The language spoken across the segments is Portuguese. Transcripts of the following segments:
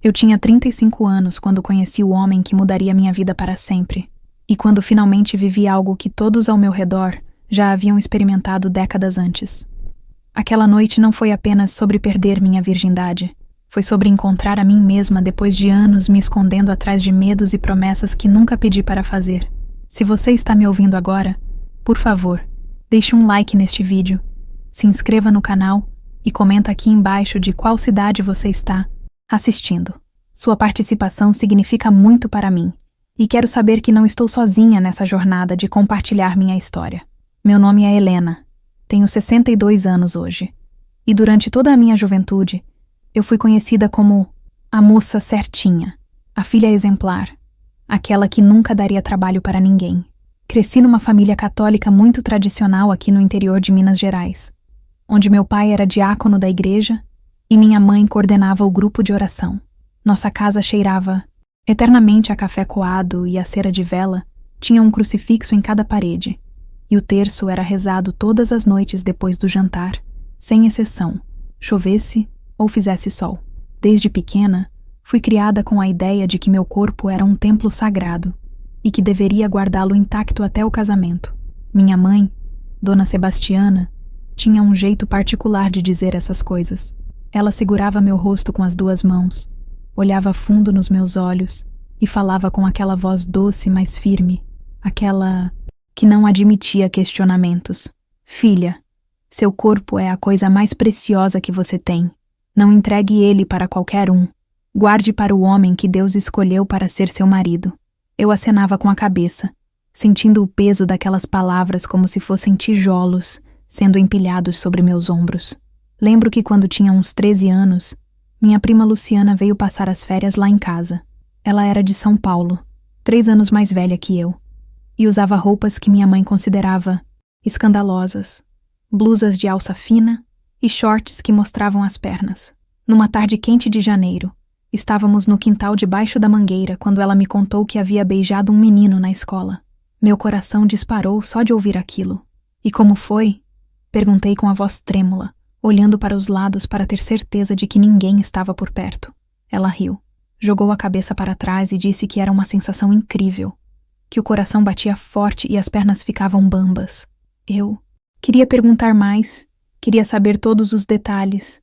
Eu tinha 35 anos quando conheci o homem que mudaria minha vida para sempre, e quando finalmente vivi algo que todos ao meu redor já haviam experimentado décadas antes. Aquela noite não foi apenas sobre perder minha virgindade, foi sobre encontrar a mim mesma depois de anos me escondendo atrás de medos e promessas que nunca pedi para fazer. Se você está me ouvindo agora, por favor, deixe um like neste vídeo, se inscreva no canal e comenta aqui embaixo de qual cidade você está assistindo. Sua participação significa muito para mim, e quero saber que não estou sozinha nessa jornada de compartilhar minha história. Meu nome é Helena, tenho 62 anos hoje, e durante toda a minha juventude, eu fui conhecida como a moça certinha, a filha exemplar, aquela que nunca daria trabalho para ninguém. Cresci numa família católica muito tradicional aqui no interior de Minas Gerais, onde meu pai era diácono da igreja e minha mãe coordenava o grupo de oração. Nossa casa cheirava eternamente a café coado e a cera de vela tinha um crucifixo em cada parede, e o terço era rezado todas as noites depois do jantar, sem exceção, chovesse ou fizesse sol. Desde pequena, fui criada com a ideia de que meu corpo era um templo sagrado e que deveria guardá-lo intacto até o casamento. Minha mãe, Dona Sebastiana, tinha um jeito particular de dizer essas coisas. Ela segurava meu rosto com as duas mãos, olhava fundo nos meus olhos e falava com aquela voz doce, mas firme, aquela que não admitia questionamentos. Filha, seu corpo é a coisa mais preciosa que você tem. Não entregue ele para qualquer um. Guarde para o homem que Deus escolheu para ser seu marido. Eu acenava com a cabeça, sentindo o peso daquelas palavras como se fossem tijolos sendo empilhados sobre meus ombros. Lembro que quando tinha uns 13 anos, minha prima Luciana veio passar as férias lá em casa. Ela era de São Paulo, 3 anos mais velha que eu, e usava roupas que minha mãe considerava escandalosas, blusas de alça fina e shorts que mostravam as pernas. Numa tarde quente de janeiro, estávamos no quintal debaixo da mangueira quando ela me contou que havia beijado um menino na escola. Meu coração disparou só de ouvir aquilo. E como foi? Perguntei com a voz trêmula, olhando para os lados para ter certeza de que ninguém estava por perto. Ela riu, jogou a cabeça para trás e disse que era uma sensação incrível, que o coração batia forte e as pernas ficavam bambas. Eu queria perguntar mais, queria saber todos os detalhes,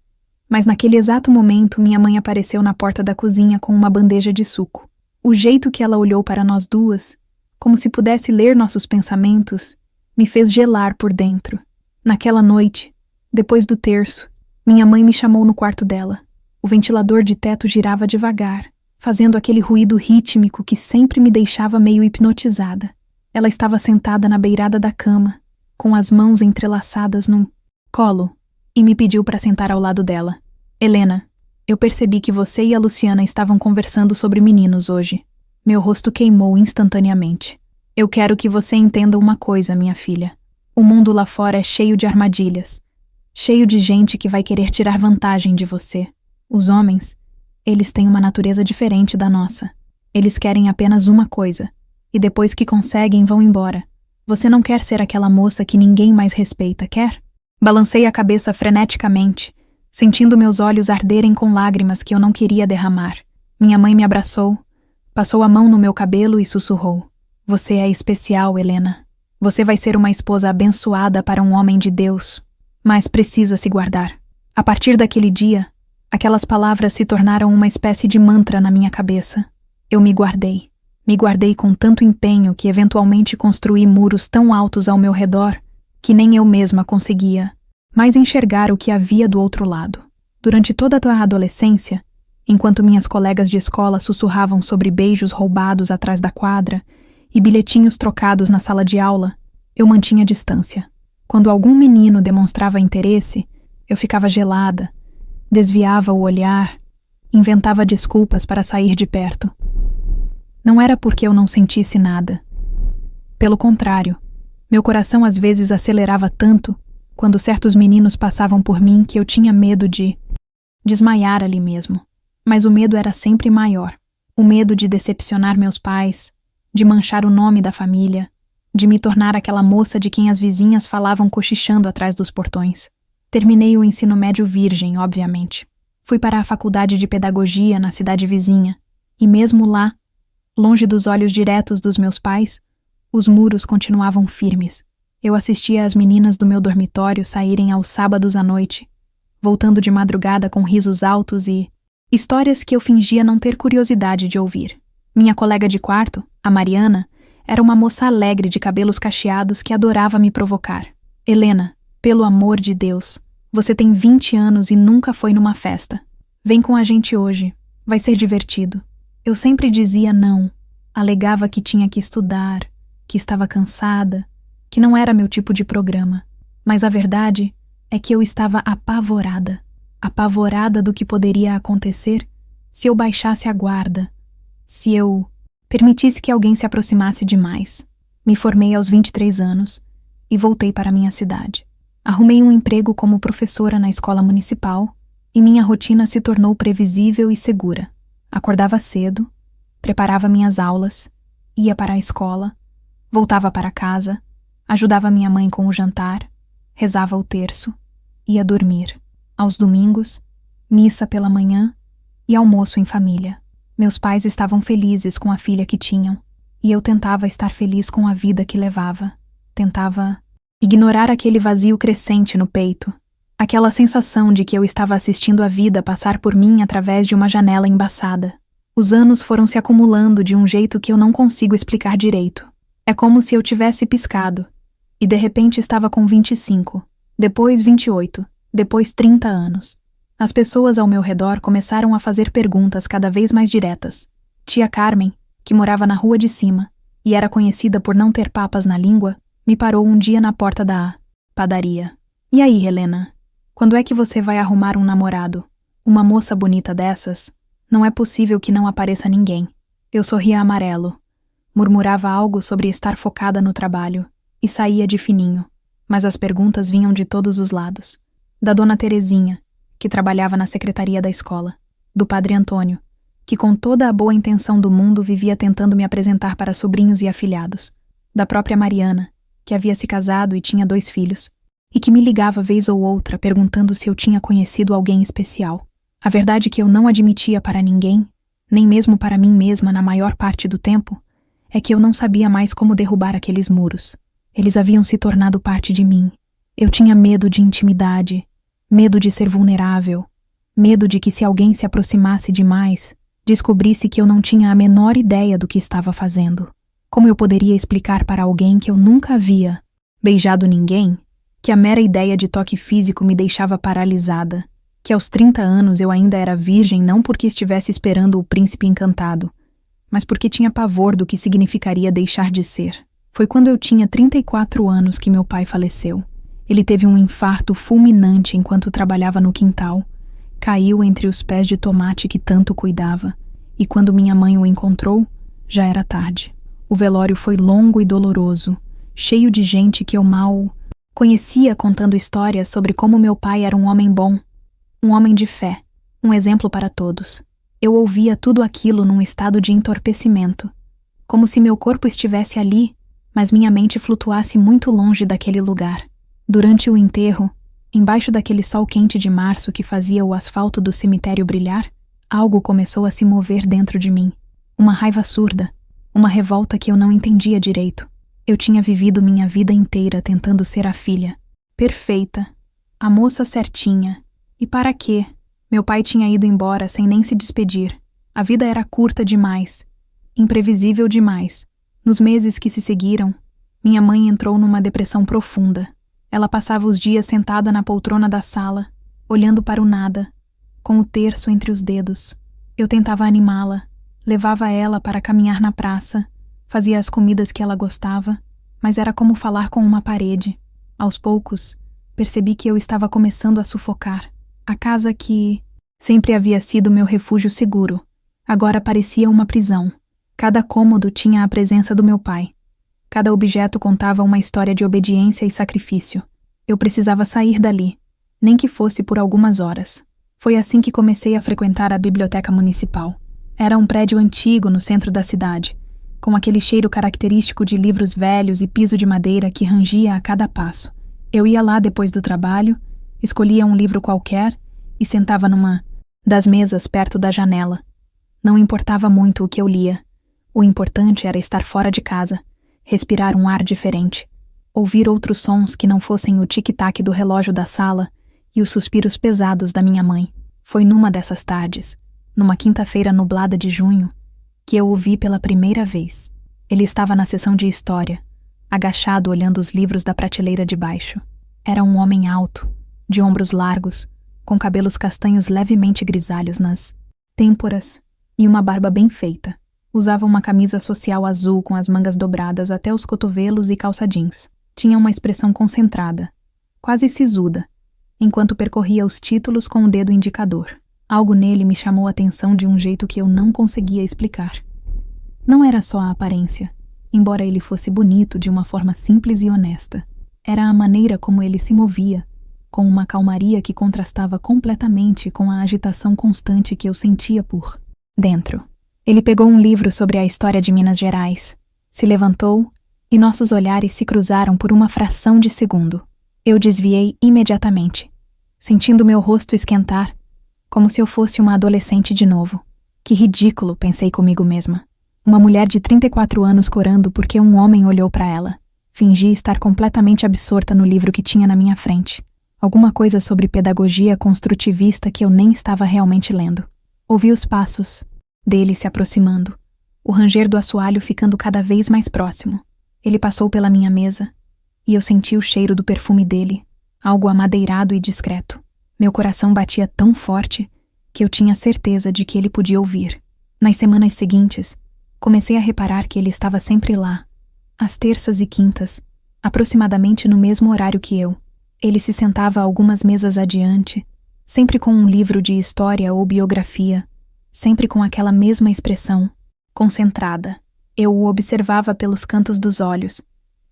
mas naquele exato momento minha mãe apareceu na porta da cozinha com uma bandeja de suco. O jeito que ela olhou para nós duas, como se pudesse ler nossos pensamentos, me fez gelar por dentro. Naquela noite, depois do terço, minha mãe me chamou no quarto dela. O ventilador de teto girava devagar, fazendo aquele ruído rítmico que sempre me deixava meio hipnotizada. Ela estava sentada na beirada da cama, com as mãos entrelaçadas no colo, e me pediu para sentar ao lado dela. Helena, eu percebi que você e a Luciana estavam conversando sobre meninos hoje. Meu rosto queimou instantaneamente. Eu quero que você entenda uma coisa, minha filha. O mundo lá fora é cheio de armadilhas, cheio de gente que vai querer tirar vantagem de você. Os homens, eles têm uma natureza diferente da nossa. Eles querem apenas uma coisa, e depois que conseguem vão embora. Você não quer ser aquela moça que ninguém mais respeita, quer? Balancei a cabeça freneticamente, sentindo meus olhos arderem com lágrimas que eu não queria derramar. Minha mãe me abraçou, passou a mão no meu cabelo e sussurrou. Você é especial, Helena. Você vai ser uma esposa abençoada para um homem de Deus, mas precisa se guardar. A partir daquele dia, aquelas palavras se tornaram uma espécie de mantra na minha cabeça. Eu me guardei. Me guardei com tanto empenho que eventualmente construí muros tão altos ao meu redor que nem eu mesma conseguia mais enxergar o que havia do outro lado. Durante toda a adolescência, enquanto minhas colegas de escola sussurravam sobre beijos roubados atrás da quadra e bilhetinhos trocados na sala de aula, eu mantinha distância. Quando algum menino demonstrava interesse, eu ficava gelada, desviava o olhar, inventava desculpas para sair de perto. Não era porque eu não sentisse nada. Pelo contrário, meu coração às vezes acelerava tanto quando certos meninos passavam por mim que eu tinha medo de desmaiar ali mesmo. Mas o medo era sempre maior. O medo de decepcionar meus pais, de manchar o nome da família, de me tornar aquela moça de quem as vizinhas falavam cochichando atrás dos portões. Terminei o ensino médio virgem, obviamente. Fui para a faculdade de pedagogia na cidade vizinha, e mesmo lá, longe dos olhos diretos dos meus pais, os muros continuavam firmes. Eu assistia às meninas do meu dormitório saírem aos sábados à noite, voltando de madrugada com risos altos e histórias que eu fingia não ter curiosidade de ouvir. Minha colega de quarto, a Mariana, era uma moça alegre de cabelos cacheados que adorava me provocar. Helena, pelo amor de Deus, você tem 20 anos e nunca foi numa festa. Vem com a gente hoje, vai ser divertido. Eu sempre dizia não, alegava que tinha que estudar, que estava cansada, que não era meu tipo de programa. Mas a verdade é que eu estava apavorada do que poderia acontecer se eu baixasse a guarda, se eu permitisse que alguém se aproximasse demais. Me formei aos 23 anos e voltei para minha cidade. Arrumei um emprego como professora na escola municipal e minha rotina se tornou previsível e segura. Acordava cedo, preparava minhas aulas, ia para a escola, voltava para casa, ajudava minha mãe com o jantar, rezava o terço, ia dormir. Aos domingos, missa pela manhã e almoço em família. Meus pais estavam felizes com a filha que tinham, e eu tentava estar feliz com a vida que levava. Tentava ignorar aquele vazio crescente no peito, aquela sensação de que eu estava assistindo a vida passar por mim através de uma janela embaçada. Os anos foram se acumulando de um jeito que eu não consigo explicar direito. É como se eu tivesse piscado, e de repente estava com 25, depois 28, depois 30 anos. As pessoas ao meu redor começaram a fazer perguntas cada vez mais diretas. Tia Carmen, que morava na rua de cima e era conhecida por não ter papas na língua, me parou um dia na porta da padaria. E aí, Helena? Quando é que você vai arrumar um namorado? Uma moça bonita dessas? Não é possível que não apareça ninguém. Eu sorria amarelo. Murmurava algo sobre estar focada no trabalho e saía de fininho, mas as perguntas vinham de todos os lados. Da dona Terezinha, que trabalhava na secretaria da escola, do padre Antônio, que com toda a boa intenção do mundo vivia tentando me apresentar para sobrinhos e afilhados, da própria Mariana, que havia se casado e tinha 2 filhos, e que me ligava vez ou outra perguntando se eu tinha conhecido alguém especial. A verdade que eu não admitia para ninguém, nem mesmo para mim mesma na maior parte do tempo, é que eu não sabia mais como derrubar aqueles muros. Eles haviam se tornado parte de mim. Eu tinha medo de intimidade, medo de ser vulnerável, medo de que se alguém se aproximasse demais, descobrisse que eu não tinha a menor ideia do que estava fazendo. Como eu poderia explicar para alguém que eu nunca havia beijado ninguém, que a mera ideia de toque físico me deixava paralisada, que aos 30 anos eu ainda era virgem não porque estivesse esperando o príncipe encantado, mas porque tinha pavor do que significaria deixar de ser. Foi quando eu tinha 34 anos que meu pai faleceu. Ele teve um infarto fulminante enquanto trabalhava no quintal, caiu entre os pés de tomate que tanto cuidava, e quando minha mãe o encontrou, já era tarde. O velório foi longo e doloroso, cheio de gente que eu mal conhecia contando histórias sobre como meu pai era um homem bom, um homem de fé, um exemplo para todos. Eu ouvia tudo aquilo num estado de entorpecimento, como se meu corpo estivesse ali, mas minha mente flutuasse muito longe daquele lugar. Durante o enterro, embaixo daquele sol quente de março que fazia o asfalto do cemitério brilhar, algo começou a se mover dentro de mim. Uma raiva surda, uma revolta que eu não entendia direito. Eu tinha vivido minha vida inteira tentando ser a filha, perfeita, a moça certinha. E para quê? Meu pai tinha ido embora sem nem se despedir. A vida era curta demais, imprevisível demais. Nos meses que se seguiram, minha mãe entrou numa depressão profunda. Ela passava os dias sentada na poltrona da sala, olhando para o nada, com o terço entre os dedos. Eu tentava animá-la, levava ela para caminhar na praça, fazia as comidas que ela gostava, mas era como falar com uma parede. Aos poucos, percebi que eu estava começando a sufocar. A casa que sempre havia sido meu refúgio seguro, agora parecia uma prisão. Cada cômodo tinha a presença do meu pai. Cada objeto contava uma história de obediência e sacrifício. Eu precisava sair dali, nem que fosse por algumas horas. Foi assim que comecei a frequentar a biblioteca municipal. Era um prédio antigo no centro da cidade, com aquele cheiro característico de livros velhos e piso de madeira que rangia a cada passo. Eu ia lá depois do trabalho, escolhia um livro qualquer e sentava numa das mesas perto da janela. Não importava muito o que eu lia. O importante era estar fora de casa, respirar um ar diferente, ouvir outros sons que não fossem o tic-tac do relógio da sala e os suspiros pesados da minha mãe. Foi numa dessas tardes, numa quinta-feira nublada de junho, que eu o vi pela primeira vez. Ele estava na seção de história, agachado olhando os livros da prateleira de baixo. Era um homem alto, de ombros largos, com cabelos castanhos levemente grisalhos nas têmporas e uma barba bem feita. Usava uma camisa social azul com as mangas dobradas até os cotovelos e calça jeans. Tinha uma expressão concentrada, quase sisuda, enquanto percorria os títulos com o dedo indicador. Algo nele me chamou a atenção de um jeito que eu não conseguia explicar. Não era só a aparência, embora ele fosse bonito de uma forma simples e honesta. Era a maneira como ele se movia, com uma calmaria que contrastava completamente com a agitação constante que eu sentia por dentro. Ele pegou um livro sobre a história de Minas Gerais, se levantou e nossos olhares se cruzaram por uma fração de segundo. Eu desviei imediatamente, sentindo meu rosto esquentar, como se eu fosse uma adolescente de novo. Que ridículo, pensei comigo mesma. Uma mulher de 34 anos corando porque um homem olhou para ela. Fingi estar completamente absorta no livro que tinha na minha frente. Alguma coisa sobre pedagogia construtivista que eu nem estava realmente lendo. Ouvi os passos dele se aproximando, o ranger do assoalho ficando cada vez mais próximo. Ele passou pela minha mesa e eu senti o cheiro do perfume dele, algo amadeirado e discreto. Meu coração batia tão forte que eu tinha certeza de que ele podia ouvir. Nas semanas seguintes, comecei a reparar que ele estava sempre lá, às terças e quintas, aproximadamente no mesmo horário que eu. Ele se sentava algumas mesas adiante, sempre com um livro de história ou biografia, sempre com aquela mesma expressão, concentrada. Eu o observava pelos cantos dos olhos,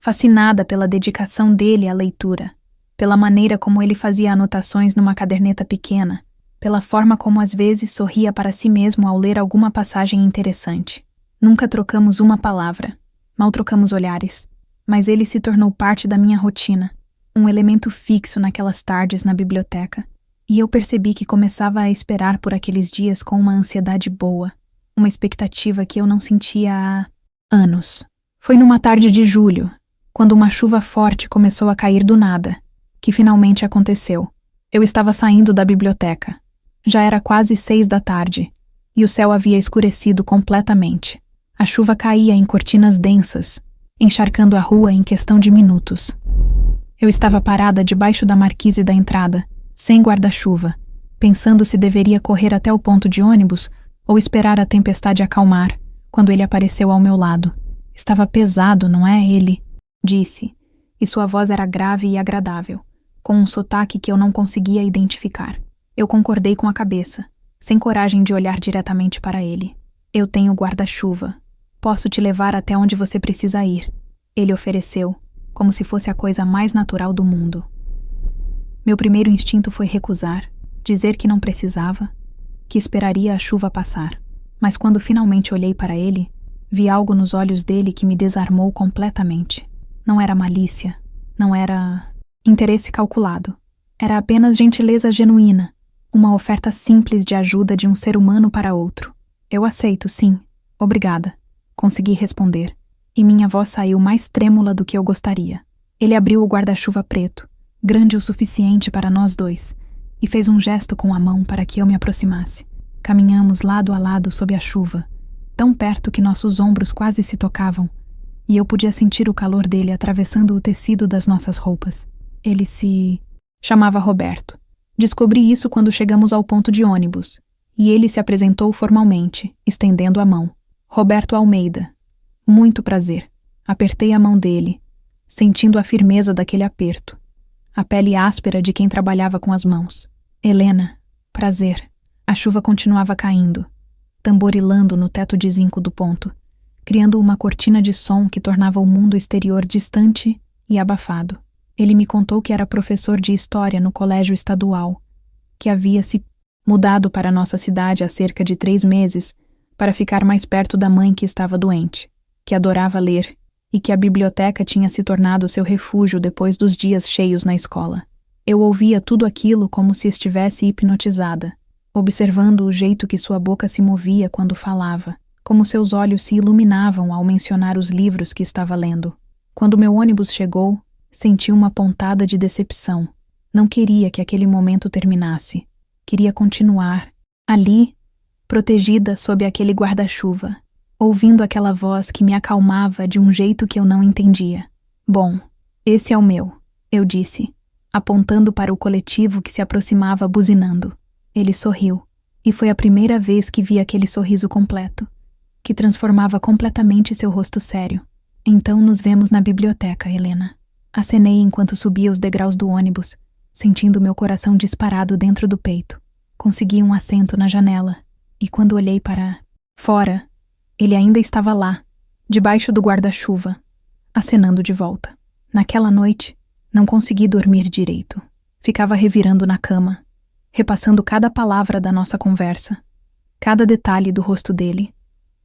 fascinada pela dedicação dele à leitura, pela maneira como ele fazia anotações numa caderneta pequena, pela forma como às vezes sorria para si mesmo ao ler alguma passagem interessante. Nunca trocamos uma palavra, mal trocamos olhares, mas ele se tornou parte da minha rotina, um elemento fixo naquelas tardes na biblioteca, e eu percebi que começava a esperar por aqueles dias com uma ansiedade boa, uma expectativa que eu não sentia há anos. Foi numa tarde de julho, quando uma chuva forte começou a cair do nada, que finalmente aconteceu. Eu estava saindo da biblioteca. Já era quase 6 da tarde, e o céu havia escurecido completamente. A chuva caía em cortinas densas, encharcando a rua em questão de minutos. Eu estava parada debaixo da marquise da entrada, sem guarda-chuva, pensando se deveria correr até o ponto de ônibus ou esperar a tempestade acalmar, quando ele apareceu ao meu lado. Estava pesado, não é, ele? Disse, e sua voz era grave e agradável, com um sotaque que eu não conseguia identificar. Eu concordei com a cabeça, sem coragem de olhar diretamente para ele. Eu tenho guarda-chuva. Posso te levar até onde você precisa ir. Ele ofereceu, como se fosse a coisa mais natural do mundo. Meu primeiro instinto foi recusar, dizer que não precisava, que esperaria a chuva passar. Mas quando finalmente olhei para ele, vi algo nos olhos dele que me desarmou completamente. Não era malícia, não era interesse calculado. Era apenas gentileza genuína, uma oferta simples de ajuda de um ser humano para outro. Eu aceito, sim. Obrigada. Consegui responder, e minha voz saiu mais trêmula do que eu gostaria. Ele abriu o guarda-chuva preto, grande o suficiente para nós dois, e fez um gesto com a mão para que eu me aproximasse. Caminhamos lado a lado sob a chuva, tão perto que nossos ombros quase se tocavam, e eu podia sentir o calor dele atravessando o tecido das nossas roupas. Ele se chamava Roberto. Descobri isso quando chegamos ao ponto de ônibus, e ele se apresentou formalmente, estendendo a mão. Roberto Almeida. Muito prazer. Apertei a mão dele, sentindo a firmeza daquele aperto, a pele áspera de quem trabalhava com as mãos. Helena. Prazer. A chuva continuava caindo, tamborilando no teto de zinco do ponto, criando uma cortina de som que tornava o mundo exterior distante e abafado. Ele me contou que era professor de história no colégio estadual, que havia se mudado para nossa cidade há cerca de 3 meses para ficar mais perto da mãe que estava doente, que adorava ler e que a biblioteca tinha se tornado seu refúgio depois dos dias cheios na escola. Eu ouvia tudo aquilo como se estivesse hipnotizada, observando o jeito que sua boca se movia quando falava, como seus olhos se iluminavam ao mencionar os livros que estava lendo. Quando meu ônibus chegou, senti uma pontada de decepção. Não queria que aquele momento terminasse. Queria continuar, ali, protegida sob aquele guarda-chuva, ouvindo aquela voz que me acalmava de um jeito que eu não entendia. Bom, esse é o meu, eu disse, apontando para o coletivo que se aproximava buzinando. Ele sorriu, e foi a primeira vez que vi aquele sorriso completo, que transformava completamente seu rosto sério. Então nos vemos na biblioteca, Helena. Acenei enquanto subia os degraus do ônibus, sentindo meu coração disparado dentro do peito. Consegui um assento na janela, e quando olhei para fora, ele ainda estava lá, debaixo do guarda-chuva, acenando de volta. Naquela noite, não consegui dormir direito. Ficava revirando na cama, repassando cada palavra da nossa conversa, cada detalhe do rosto dele,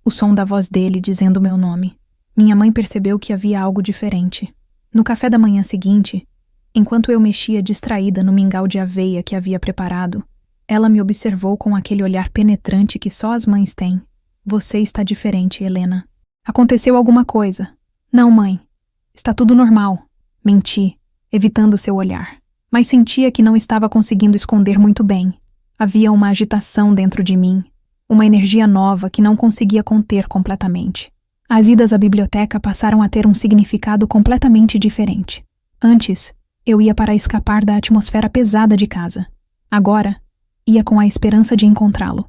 o som da voz dele dizendo meu nome. Minha mãe percebeu que havia algo diferente. No café da manhã seguinte, enquanto eu mexia distraída no mingau de aveia que havia preparado, ela me observou com aquele olhar penetrante que só as mães têm. Você está diferente, Helena. Aconteceu alguma coisa? Não, mãe. Está tudo normal. Menti, evitando seu olhar. Mas sentia que não estava conseguindo esconder muito bem. Havia uma agitação dentro de mim, uma energia nova que não conseguia conter completamente. As idas à biblioteca passaram a ter um significado completamente diferente. Antes, eu ia para escapar da atmosfera pesada de casa. Agora, ia com a esperança de encontrá-lo.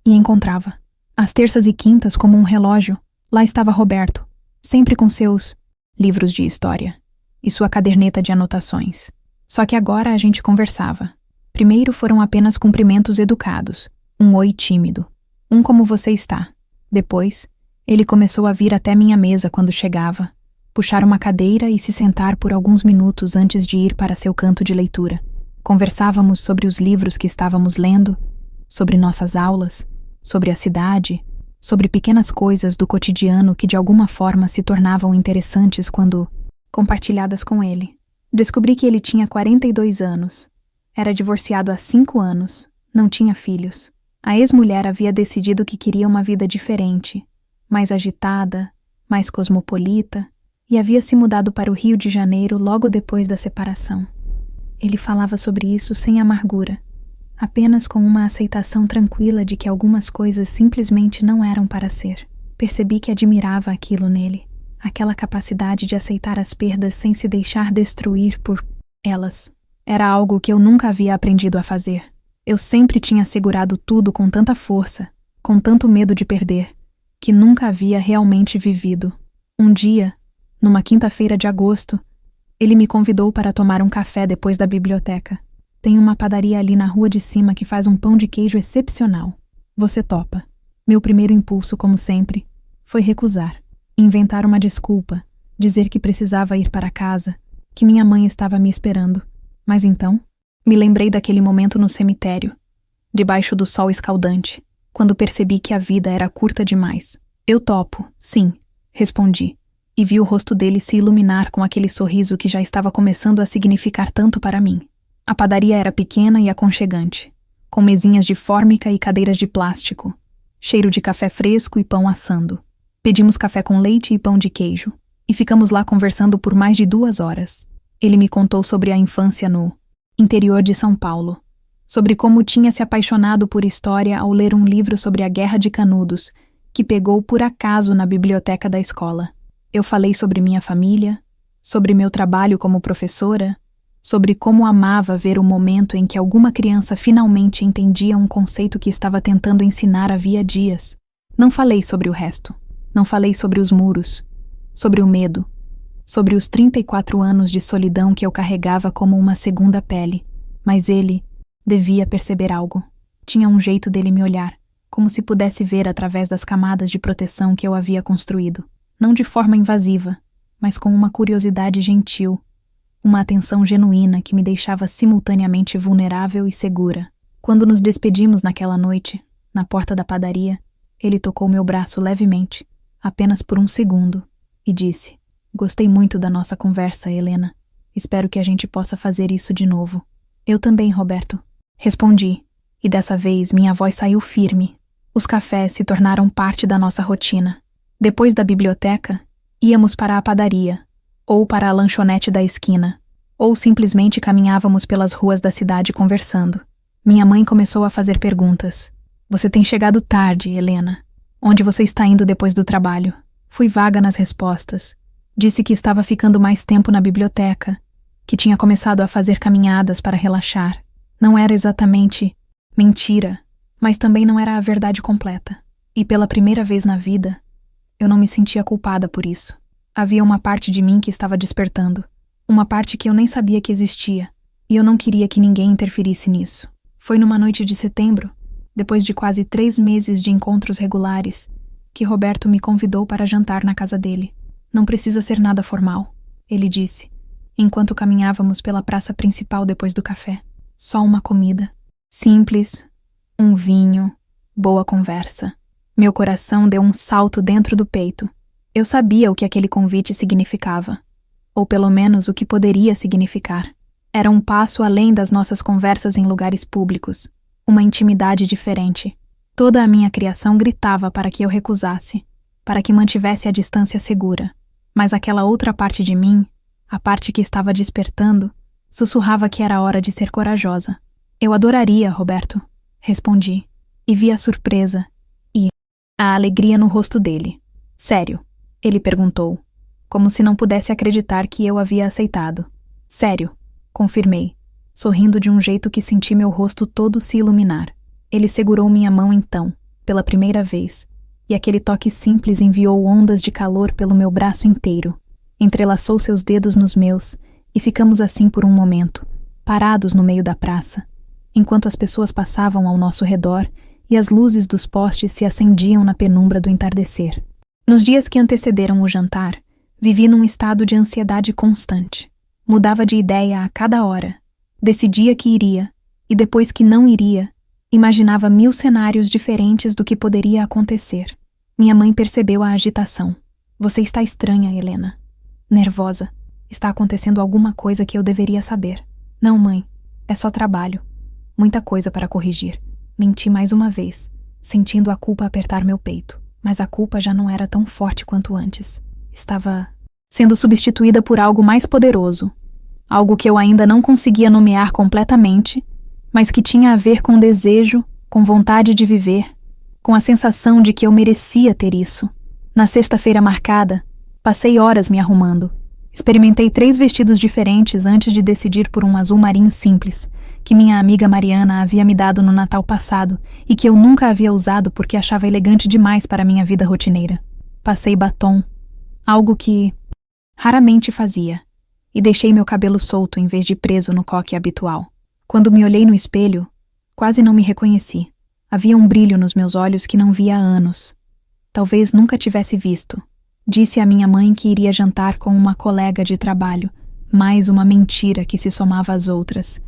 E encontrava. Às terças e quintas, como um relógio, lá estava Roberto, sempre com seus livros de história e sua caderneta de anotações. Só que agora a gente conversava. Primeiro foram apenas cumprimentos educados, um oi tímido, um como você está. Depois, ele começou a vir até minha mesa quando chegava, puxar uma cadeira e se sentar por alguns minutos antes de ir para seu canto de leitura. Conversávamos sobre os livros que estávamos lendo, sobre nossas aulas, sobre a cidade, sobre pequenas coisas do cotidiano que de alguma forma se tornavam interessantes quando compartilhadas com ele. Descobri que ele tinha 42 anos. Era divorciado há 5 anos, não tinha filhos. A ex-mulher havia decidido que queria uma vida diferente, mais agitada, mais cosmopolita, e havia se mudado para o Rio de Janeiro logo depois da separação. Ele falava sobre isso sem amargura, apenas com uma aceitação tranquila de que algumas coisas simplesmente não eram para ser. Percebi que admirava aquilo nele, aquela capacidade de aceitar as perdas sem se deixar destruir por elas. Era algo que eu nunca havia aprendido a fazer. Eu sempre tinha segurado tudo com tanta força, com tanto medo de perder, que nunca havia realmente vivido. Um dia, numa quinta-feira de agosto, ele me convidou para tomar um café depois da biblioteca. Tem uma padaria ali na rua de cima que faz um pão de queijo excepcional. Você topa? Meu primeiro impulso, como sempre, foi recusar. Inventar uma desculpa, dizer que precisava ir para casa, que minha mãe estava me esperando. Mas então, me lembrei daquele momento no cemitério, debaixo do sol escaldante, quando percebi que a vida era curta demais. Eu topo, sim, respondi, e vi o rosto dele se iluminar com aquele sorriso que já estava começando a significar tanto para mim. A padaria era pequena e aconchegante, com mesinhas de fórmica e cadeiras de plástico, cheiro de café fresco e pão assando. Pedimos café com leite e pão de queijo, e ficamos lá conversando por mais de 2 horas. Ele me contou sobre a infância no interior de São Paulo, sobre como tinha se apaixonado por história ao ler um livro sobre a Guerra de Canudos, que pegou por acaso na biblioteca da escola. Eu falei sobre minha família, sobre meu trabalho como professora, sobre como amava ver o momento em que alguma criança finalmente entendia um conceito que estava tentando ensinar havia dias. Não falei sobre o resto. Não falei sobre os muros, sobre o medo, sobre os 34 anos de solidão que eu carregava como uma segunda pele. Mas ele devia perceber algo. Tinha um jeito dele me olhar, como se pudesse ver através das camadas de proteção que eu havia construído. Não de forma invasiva, mas com uma curiosidade gentil, uma atenção genuína que me deixava simultaneamente vulnerável e segura. Quando nos despedimos naquela noite, na porta da padaria, ele tocou meu braço levemente, apenas por um segundo, e disse: "Gostei muito da nossa conversa, Helena. Espero que a gente possa fazer isso de novo." "Eu também, Roberto." Respondi, E dessa vez minha voz saiu firme. Os cafés se tornaram parte da nossa rotina. Depois da biblioteca, íamos para a padaria, ou para a lanchonete da esquina, ou simplesmente caminhávamos pelas ruas da cidade conversando. Minha mãe começou a fazer perguntas. Você tem chegado tarde, Helena. Onde você está indo depois do trabalho? Fui vaga nas respostas. Disse que estava ficando mais tempo na biblioteca, que tinha começado a fazer caminhadas para relaxar. Não era exatamente mentira, mas também não era a verdade completa. E pela primeira vez na vida, eu não me sentia culpada por isso. Havia uma parte de mim que estava despertando. Uma parte que eu nem sabia que existia. E eu não queria que ninguém interferisse nisso. Foi numa noite de setembro, depois de quase 3 meses de encontros regulares, que Roberto me convidou para jantar na casa dele. Não precisa ser nada formal, ele disse, enquanto caminhávamos pela praça principal depois do café. Só uma comida. Simples, um vinho, boa conversa. Meu coração deu um salto dentro do peito. Eu sabia o que aquele convite significava. Ou pelo menos o que poderia significar. Era um passo além das nossas conversas em lugares públicos. Uma intimidade diferente. Toda a minha criação gritava para que eu recusasse, para que mantivesse a distância segura. Mas aquela outra parte de mim, a parte que estava despertando, sussurrava que era hora de ser corajosa. Eu adoraria, Roberto, respondi, e vi a surpresa e a alegria no rosto dele. Sério? Ele perguntou, como se não pudesse acreditar que eu havia aceitado. Sério, confirmei, sorrindo de um jeito que senti meu rosto todo se iluminar. Ele segurou minha mão então, pela primeira vez, e aquele toque simples enviou ondas de calor pelo meu braço inteiro. Entrelaçou seus dedos nos meus, e ficamos assim por um momento, parados no meio da praça, enquanto as pessoas passavam ao nosso redor e as luzes dos postes se acendiam na penumbra do entardecer. Nos dias que antecederam o jantar, vivi num estado de ansiedade constante. Mudava de ideia a cada hora. Decidia que iria, e depois que não iria, imaginava 1000 cenários diferentes do que poderia acontecer. Minha mãe percebeu a agitação. Você está estranha, Helena. Nervosa. Está acontecendo alguma coisa que eu deveria saber. Não, mãe. É só trabalho. Muita coisa para corrigir. Menti mais uma vez, sentindo a culpa apertar meu peito. Mas a culpa já não era tão forte quanto antes. Estava sendo substituída por algo mais poderoso. Algo que eu ainda não conseguia nomear completamente, mas que tinha a ver com desejo, com vontade de viver, com a sensação de que eu merecia ter isso. Na sexta-feira marcada, passei horas me arrumando. Experimentei 3 vestidos diferentes antes de decidir por um azul marinho simples, que minha amiga Mariana havia me dado no Natal passado e que eu nunca havia usado porque achava elegante demais para minha vida rotineira. Passei batom, algo que raramente fazia, e deixei meu cabelo solto em vez de preso no coque habitual. Quando me olhei no espelho, quase não me reconheci. Havia um brilho nos meus olhos que não via há anos. Talvez nunca tivesse visto. Disse à minha mãe que iria jantar com uma colega de trabalho, mais uma mentira que se somava às outras,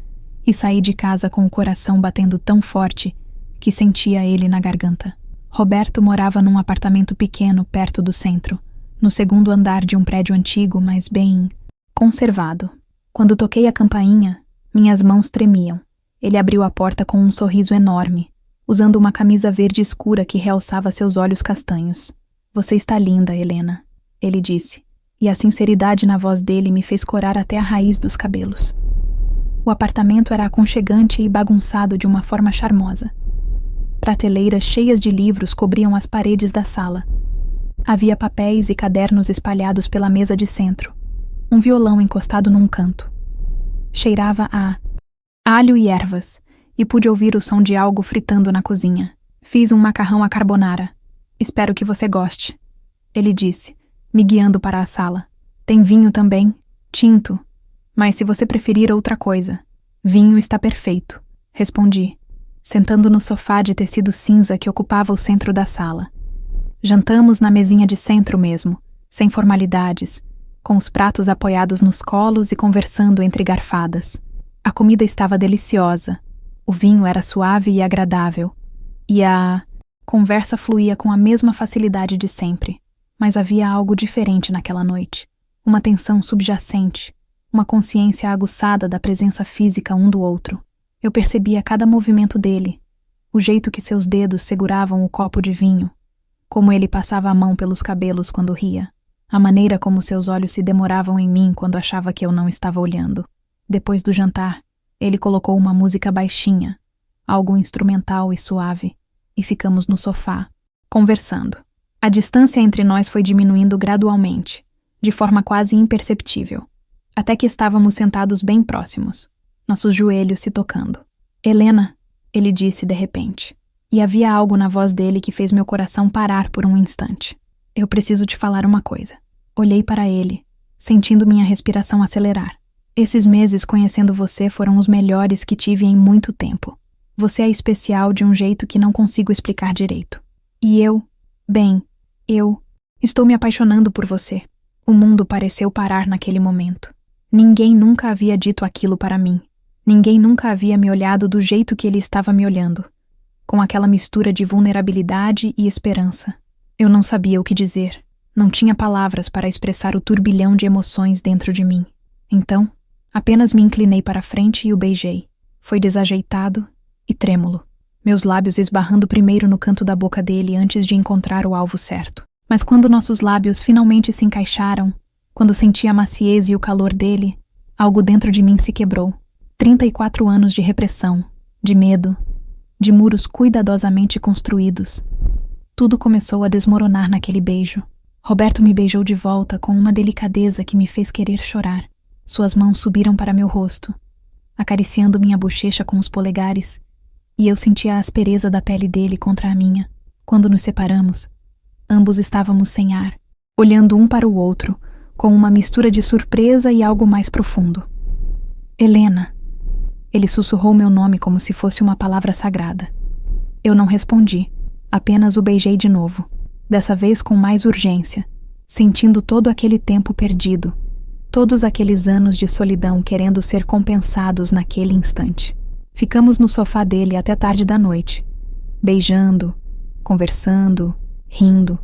e saí de casa com o coração batendo tão forte que sentia ele na garganta. Roberto morava num apartamento pequeno perto do centro, no 2º andar de um prédio antigo, mas bem conservado. Quando toquei a campainha, minhas mãos tremiam. Ele abriu a porta com um sorriso enorme, usando uma camisa verde escura que realçava seus olhos castanhos. Você está linda, Helena, ele disse, e a sinceridade na voz dele me fez corar até a raiz dos cabelos. O apartamento era aconchegante e bagunçado de uma forma charmosa. Prateleiras cheias de livros cobriam as paredes da sala. Havia papéis e cadernos espalhados pela mesa de centro, um violão encostado num canto. Cheirava a alho e ervas, e pude ouvir o som de algo fritando na cozinha. Fiz um macarrão à carbonara. Espero que você goste, ele disse, me guiando para a sala. Tem vinho também, tinto, mas se você preferir outra coisa. Vinho está perfeito, respondi, sentando no sofá de tecido cinza que ocupava o centro da sala. Jantamos na mesinha de centro mesmo, sem formalidades, com os pratos apoiados nos colos e conversando entre garfadas. A comida estava deliciosa, o vinho era suave e agradável, e a conversa fluía com a mesma facilidade de sempre, mas havia algo diferente naquela noite, uma tensão subjacente, uma consciência aguçada da presença física um do outro. Eu percebia cada movimento dele, o jeito que seus dedos seguravam o copo de vinho, como ele passava a mão pelos cabelos quando ria, a maneira como seus olhos se demoravam em mim quando achava que eu não estava olhando. Depois do jantar, ele colocou uma música baixinha, algo instrumental e suave, e ficamos no sofá, conversando. A distância entre nós foi diminuindo gradualmente, de forma quase imperceptível, até que estávamos sentados bem próximos, nossos joelhos se tocando. Helena, ele disse de repente, e havia algo na voz dele que fez meu coração parar por um instante. Eu preciso te falar uma coisa. Olhei para ele, sentindo minha respiração acelerar. Esses meses conhecendo você foram os melhores que tive em muito tempo. Você é especial de um jeito que não consigo explicar direito. E eu estou me apaixonando por você. O mundo pareceu parar naquele momento. Ninguém nunca havia dito aquilo para mim. Ninguém nunca havia me olhado do jeito que ele estava me olhando, com aquela mistura de vulnerabilidade e esperança. Eu não sabia o que dizer. Não tinha palavras para expressar o turbilhão de emoções dentro de mim. Então, apenas me inclinei para a frente e o beijei. Foi desajeitado e trêmulo, meus lábios esbarrando primeiro no canto da boca dele antes de encontrar o alvo certo. Mas quando nossos lábios finalmente se encaixaram, quando senti a maciez e o calor dele, algo dentro de mim se quebrou. 34 anos de repressão, de medo, de muros cuidadosamente construídos. Tudo começou a desmoronar naquele beijo. Roberto me beijou de volta com uma delicadeza que me fez querer chorar. Suas mãos subiram para meu rosto, acariciando minha bochecha com os polegares, e eu senti a aspereza da pele dele contra a minha. Quando nos separamos, ambos estávamos sem ar, olhando um para o outro, com uma mistura de surpresa e algo mais profundo. Helena. Ele sussurrou meu nome como se fosse uma palavra sagrada. Eu não respondi, apenas o beijei de novo, dessa vez com mais urgência, sentindo todo aquele tempo perdido, todos aqueles anos de solidão querendo ser compensados naquele instante. Ficamos no sofá dele até tarde da noite, beijando, conversando, rindo,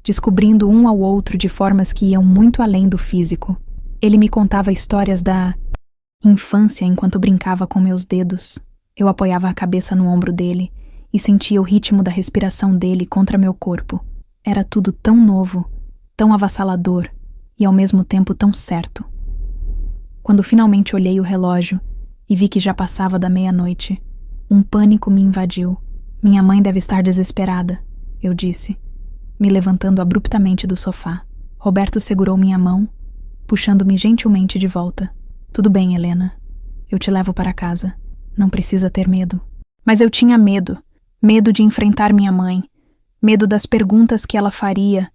descobrindo um ao outro de formas que iam muito além do físico. Ele me contava histórias da infância enquanto brincava com meus dedos. Eu apoiava a cabeça no ombro dele e sentia o ritmo da respiração dele contra meu corpo. Era tudo tão novo, tão avassalador e ao mesmo tempo tão certo. Quando finalmente olhei o relógio e vi que já passava da meia-noite, um pânico me invadiu. Minha mãe deve estar desesperada, eu disse, me levantando abruptamente do sofá. Roberto segurou minha mão, puxando-me gentilmente de volta. Tudo bem, Helena. Eu te levo para casa. Não precisa ter medo. Mas eu tinha medo. Medo de enfrentar minha mãe. Medo das perguntas que ela faria.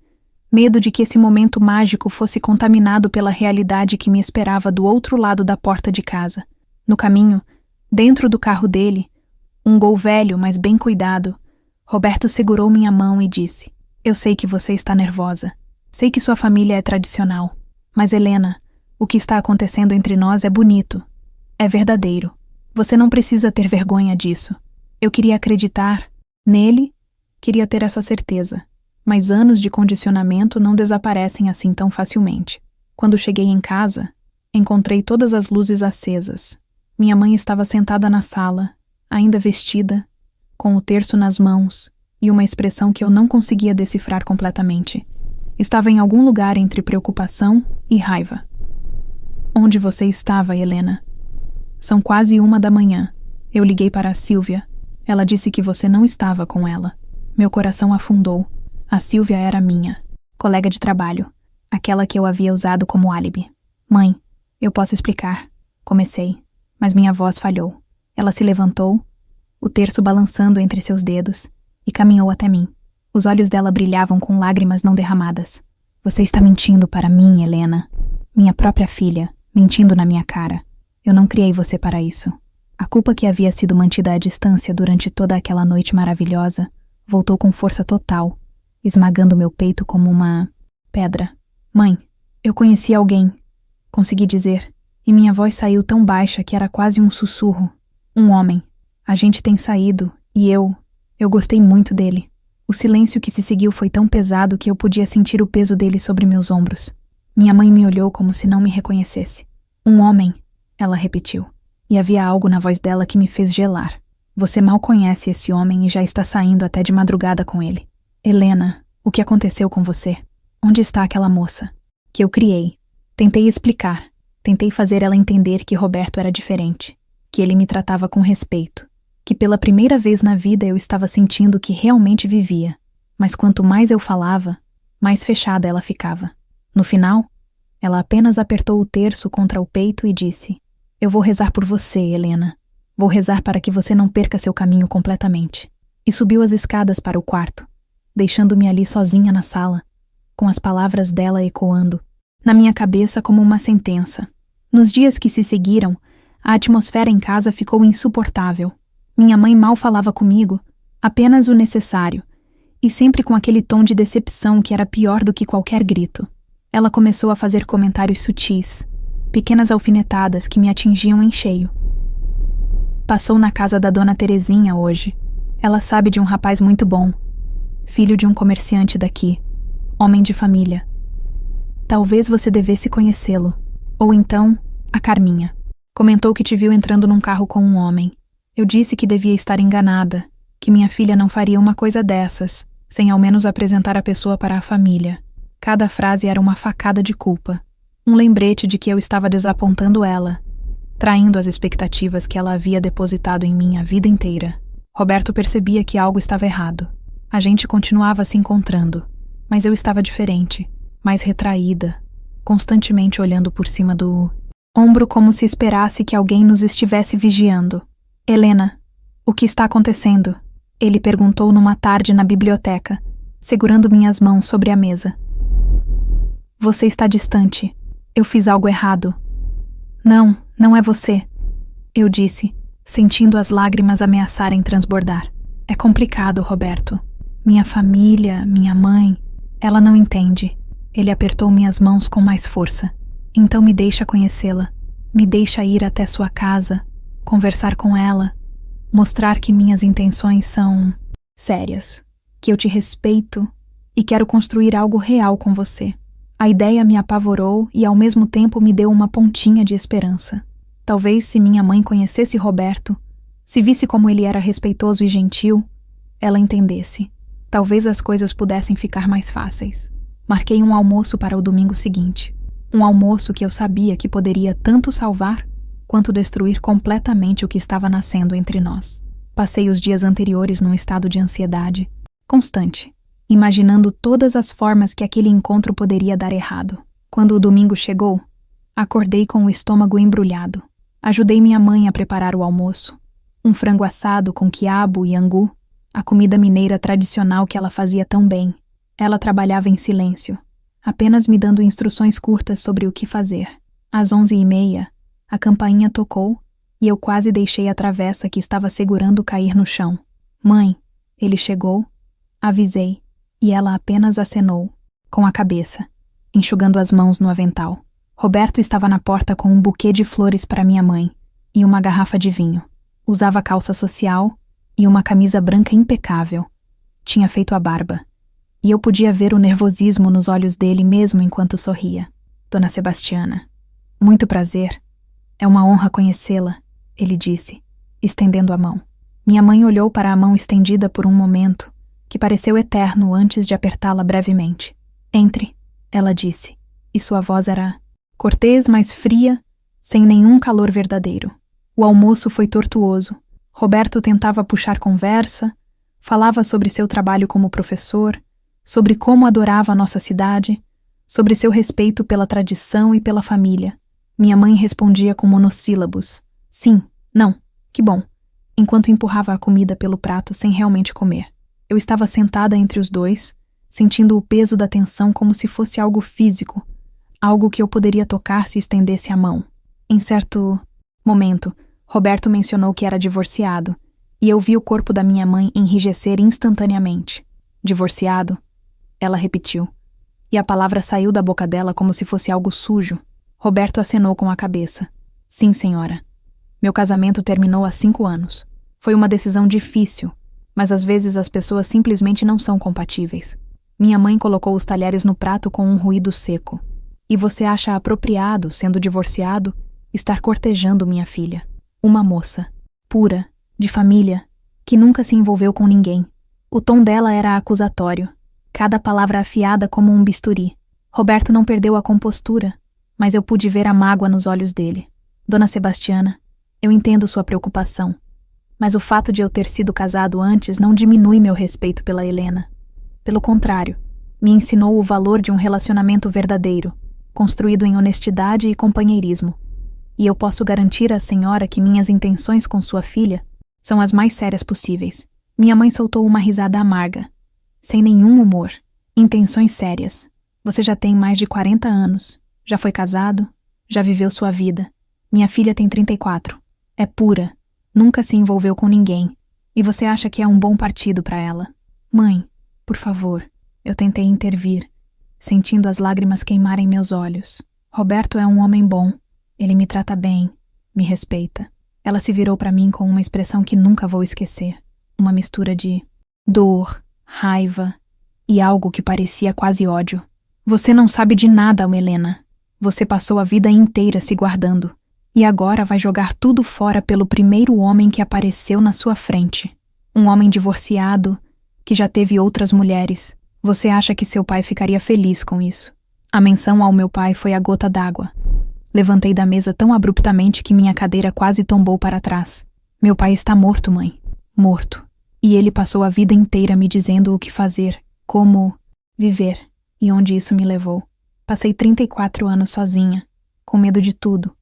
Medo de que esse momento mágico fosse contaminado pela realidade que me esperava do outro lado da porta de casa. No caminho, dentro do carro dele, um Gol velho, mas bem cuidado, Roberto segurou minha mão e disse: Eu sei que você está nervosa. Sei que sua família é tradicional. Mas, Helena, o que está acontecendo entre nós é bonito. É verdadeiro. Você não precisa ter vergonha disso. Eu queria acreditar nele, queria ter essa certeza. Mas anos de condicionamento não desaparecem assim tão facilmente. Quando cheguei em casa, encontrei todas as luzes acesas. Minha mãe estava sentada na sala, ainda vestida, com o terço nas mãos e uma expressão que eu não conseguia decifrar completamente. Estava em algum lugar entre preocupação e raiva. Onde você estava, Helena? São quase 1 da manhã. Eu liguei para a Sílvia. Ela disse que você não estava com ela. Meu coração afundou. A Sílvia era minha, colega de trabalho, aquela que eu havia usado como álibi. Mãe, eu posso explicar. Comecei, mas minha voz falhou. Ela se levantou, o terço balançando entre seus dedos, e caminhou até mim. Os olhos dela brilhavam com lágrimas não derramadas. Você está mentindo para mim, Helena. Minha própria filha, mentindo na minha cara. Eu não criei você para isso. A culpa que havia sido mantida à distância durante toda aquela noite maravilhosa voltou com força total, esmagando meu peito como uma pedra. Mãe, eu conheci alguém, consegui dizer, e minha voz saiu tão baixa que era quase um sussurro. Um homem. A gente tem saído, e eu gostei muito dele. O silêncio que se seguiu foi tão pesado que eu podia sentir o peso dele sobre meus ombros. Minha mãe me olhou como se não me reconhecesse. Um homem, ela repetiu, e havia algo na voz dela que me fez gelar. Você mal conhece esse homem e já está saindo até de madrugada com ele. Helena, o que aconteceu com você? Onde está aquela moça? Que eu criei. Tentei explicar. Tentei fazer ela entender que Roberto era diferente. Que ele me tratava com respeito. Que pela primeira vez na vida eu estava sentindo que realmente vivia. Mas quanto mais eu falava, mais fechada ela ficava. No final, ela apenas apertou o terço contra o peito e disse: Eu vou rezar por você, Helena. Vou rezar para que você não perca seu caminho completamente. E subiu as escadas para o quarto, deixando-me ali sozinha na sala, com as palavras dela ecoando na minha cabeça como uma sentença. Nos dias que se seguiram, a atmosfera em casa ficou insuportável. Minha mãe mal falava comigo, apenas o necessário, e sempre com aquele tom de decepção que era pior do que qualquer grito. Ela começou a fazer comentários sutis, pequenas alfinetadas que me atingiam em cheio. Passou na casa da dona Terezinha hoje. Ela sabe de um rapaz muito bom, filho de um comerciante daqui, homem de família. Talvez você devesse conhecê-lo. Ou então, a Carminha. Comentou que te viu entrando num carro com um homem. Eu disse que devia estar enganada, que minha filha não faria uma coisa dessas, sem ao menos apresentar a pessoa para a família. Cada frase era uma facada de culpa. Um lembrete de que eu estava desapontando ela, traindo as expectativas que ela havia depositado em mim a vida inteira. Roberto percebia que algo estava errado. A gente continuava se encontrando, mas eu estava diferente, mais retraída, constantemente olhando por cima do ombro como se esperasse que alguém nos estivesse vigiando. Helena, o que está acontecendo? Ele perguntou numa tarde na biblioteca, segurando minhas mãos sobre a mesa. Você está distante. Eu fiz algo errado. Não, não é você, eu disse, sentindo as lágrimas ameaçarem transbordar. É complicado, Roberto. Minha família, minha mãe, ela não entende. Ele apertou minhas mãos com mais força. Então me deixa conhecê-la. Me deixa ir até sua casa, conversar com ela, mostrar que minhas intenções são sérias, que eu te respeito e quero construir algo real com você. A ideia me apavorou e ao mesmo tempo me deu uma pontinha de esperança. Talvez se minha mãe conhecesse Roberto, se visse como ele era respeitoso e gentil, ela entendesse. Talvez as coisas pudessem ficar mais fáceis. Marquei um almoço para o domingo seguinte. Um almoço que eu sabia que poderia tanto salvar quanto destruir completamente o que estava nascendo entre nós. Passei os dias anteriores num estado de ansiedade constante, imaginando todas as formas que aquele encontro poderia dar errado. Quando o domingo chegou, acordei com o estômago embrulhado. Ajudei minha mãe a preparar o almoço. Um frango assado com quiabo e angu, a comida mineira tradicional que ela fazia tão bem. Ela trabalhava em silêncio, apenas me dando instruções curtas sobre o que fazer. Às 11h30, a campainha tocou e eu quase deixei a travessa que estava segurando cair no chão. Mãe, ele chegou, avisei, e ela apenas acenou, com a cabeça, enxugando as mãos no avental. Roberto estava na porta com um buquê de flores para minha mãe e uma garrafa de vinho. Usava calça social e uma camisa branca impecável. Tinha feito a barba. E eu podia ver o nervosismo nos olhos dele mesmo enquanto sorria. Dona Sebastiana, muito prazer. É uma honra conhecê-la, ele disse, estendendo a mão. Minha mãe olhou para a mão estendida por um momento, que pareceu eterno antes de apertá-la brevemente. Entre, ela disse, e sua voz era cortês, mas fria, sem nenhum calor verdadeiro. O almoço foi tortuoso. Roberto tentava puxar conversa, falava sobre seu trabalho como professor, sobre como adorava a nossa cidade, sobre seu respeito pela tradição e pela família. Minha mãe respondia com monossílabos. Sim, não, que bom, enquanto empurrava a comida pelo prato sem realmente comer. Eu estava sentada entre os dois, sentindo o peso da tensão como se fosse algo físico, algo que eu poderia tocar se estendesse a mão. Em certo momento, Roberto mencionou que era divorciado, e eu vi o corpo da minha mãe enrijecer instantaneamente. Divorciado? Ela repetiu, e a palavra saiu da boca dela como se fosse algo sujo. Roberto acenou com a cabeça. Sim, senhora. Meu casamento terminou há 5 anos. Foi uma decisão difícil, mas às vezes as pessoas simplesmente não são compatíveis. Minha mãe colocou os talheres no prato com um ruído seco. E você acha apropriado, sendo divorciado, estar cortejando minha filha? Uma moça, pura, de família, que nunca se envolveu com ninguém. O tom dela era acusatório, cada palavra afiada como um bisturi. Roberto não perdeu a compostura, mas eu pude ver a mágoa nos olhos dele. Dona Sebastiana, eu entendo sua preocupação, mas o fato de eu ter sido casado antes não diminui meu respeito pela Helena. Pelo contrário, me ensinou o valor de um relacionamento verdadeiro, construído em honestidade e companheirismo. E eu posso garantir à senhora que minhas intenções com sua filha são as mais sérias possíveis. Minha mãe soltou uma risada amarga, sem nenhum humor. Intenções sérias. Você já tem mais de 40 anos, já foi casado, já viveu sua vida. Minha filha tem 34. É pura, nunca se envolveu com ninguém. E você acha que é um bom partido para ela? Mãe, por favor. Eu tentei intervir, sentindo as lágrimas queimarem meus olhos. Roberto é um homem bom. Ele me trata bem, me respeita. Ela se virou para mim com uma expressão que nunca vou esquecer. Uma mistura de dor, raiva e algo que parecia quase ódio. Você não sabe de nada, Helena. Você passou a vida inteira se guardando. E agora vai jogar tudo fora pelo primeiro homem que apareceu na sua frente. Um homem divorciado, que já teve outras mulheres. Você acha que seu pai ficaria feliz com isso? A menção ao meu pai foi a gota d'água. Levantei da mesa tão abruptamente que minha cadeira quase tombou para trás. Meu pai está morto, mãe. Morto. E ele passou a vida inteira me dizendo o que fazer, como viver. E onde isso me levou. Passei 34 anos sozinha, com medo de tudo,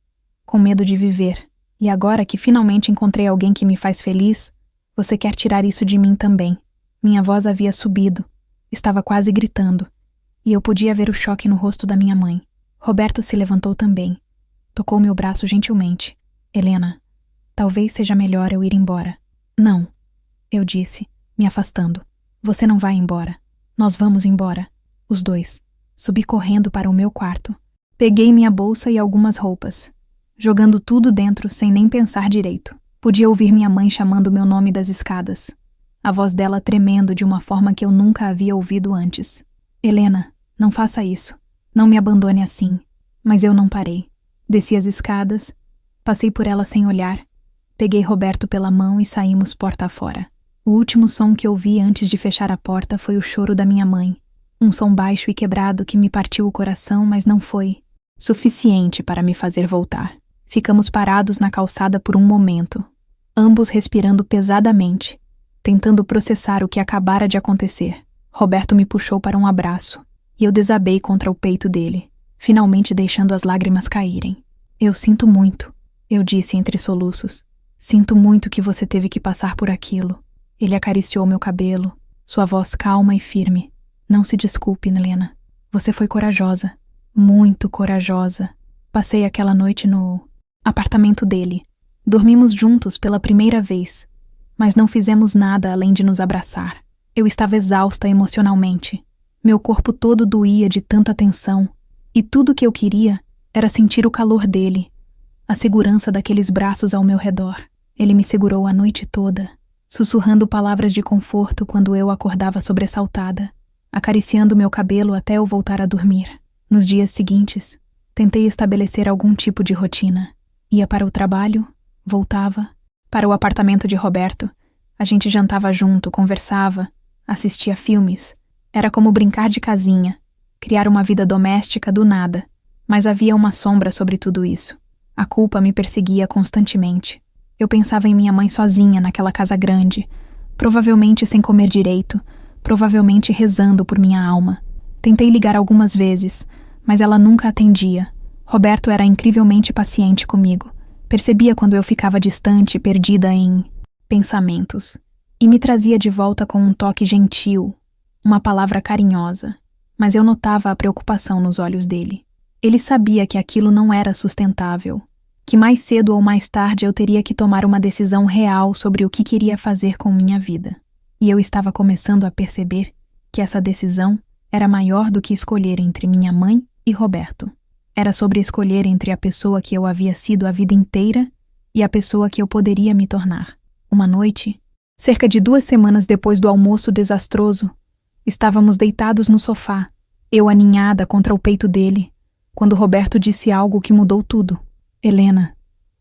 com medo de viver. E agora que finalmente encontrei alguém que me faz feliz, você quer tirar isso de mim também. Minha voz havia subido, estava quase gritando, e eu podia ver o choque no rosto da minha mãe. Roberto se levantou também. Tocou meu braço gentilmente. Helena, talvez seja melhor eu ir embora. Não, eu disse, me afastando. Você não vai embora. Nós vamos embora. Os dois. Subi correndo para o meu quarto. Peguei minha bolsa e algumas roupas, jogando tudo dentro sem nem pensar direito. Podia ouvir minha mãe chamando meu nome das escadas, a voz dela tremendo de uma forma que eu nunca havia ouvido antes. Helena, não faça isso. Não me abandone assim. Mas eu não parei. Desci as escadas, passei por ela sem olhar, peguei Roberto pela mão e saímos porta afora. O último som que ouvi antes de fechar a porta foi o choro da minha mãe. Um som baixo e quebrado que me partiu o coração, mas não foi suficiente para me fazer voltar. Ficamos parados na calçada por um momento, ambos respirando pesadamente, tentando processar o que acabara de acontecer. Roberto me puxou para um abraço, e eu desabei contra o peito dele, finalmente deixando as lágrimas caírem. Eu sinto muito, eu disse entre soluços. Sinto muito que você teve que passar por aquilo. Ele acariciou meu cabelo, sua voz calma e firme. Não se desculpe, Helena. Você foi corajosa, muito corajosa. Passei aquela noite no apartamento dele. Dormimos juntos pela primeira vez, mas não fizemos nada além de nos abraçar. Eu estava exausta emocionalmente. Meu corpo todo doía de tanta tensão, e tudo que eu queria era sentir o calor dele, a segurança daqueles braços ao meu redor. Ele me segurou a noite toda, sussurrando palavras de conforto quando eu acordava sobressaltada, acariciando meu cabelo até eu voltar a dormir. Nos dias seguintes, tentei estabelecer algum tipo de rotina. Ia para o trabalho, voltava, para o apartamento de Roberto. A gente jantava junto, conversava, assistia filmes. Era como brincar de casinha, criar uma vida doméstica do nada. Mas havia uma sombra sobre tudo isso. A culpa me perseguia constantemente. Eu pensava em minha mãe sozinha naquela casa grande, provavelmente sem comer direito, provavelmente rezando por minha alma. Tentei ligar algumas vezes, mas ela nunca atendia. Roberto era incrivelmente paciente comigo. Percebia quando eu ficava distante, perdida em pensamentos, e me trazia de volta com um toque gentil, uma palavra carinhosa. Mas eu notava a preocupação nos olhos dele. Ele sabia que aquilo não era sustentável, que mais cedo ou mais tarde eu teria que tomar uma decisão real sobre o que queria fazer com minha vida. E eu estava começando a perceber que essa decisão era maior do que escolher entre minha mãe e Roberto. Era sobre escolher entre a pessoa que eu havia sido a vida inteira e a pessoa que eu poderia me tornar. Uma noite, cerca de 2 semanas depois do almoço desastroso, estávamos deitados no sofá, eu aninhada contra o peito dele, quando Roberto disse algo que mudou tudo. Helena,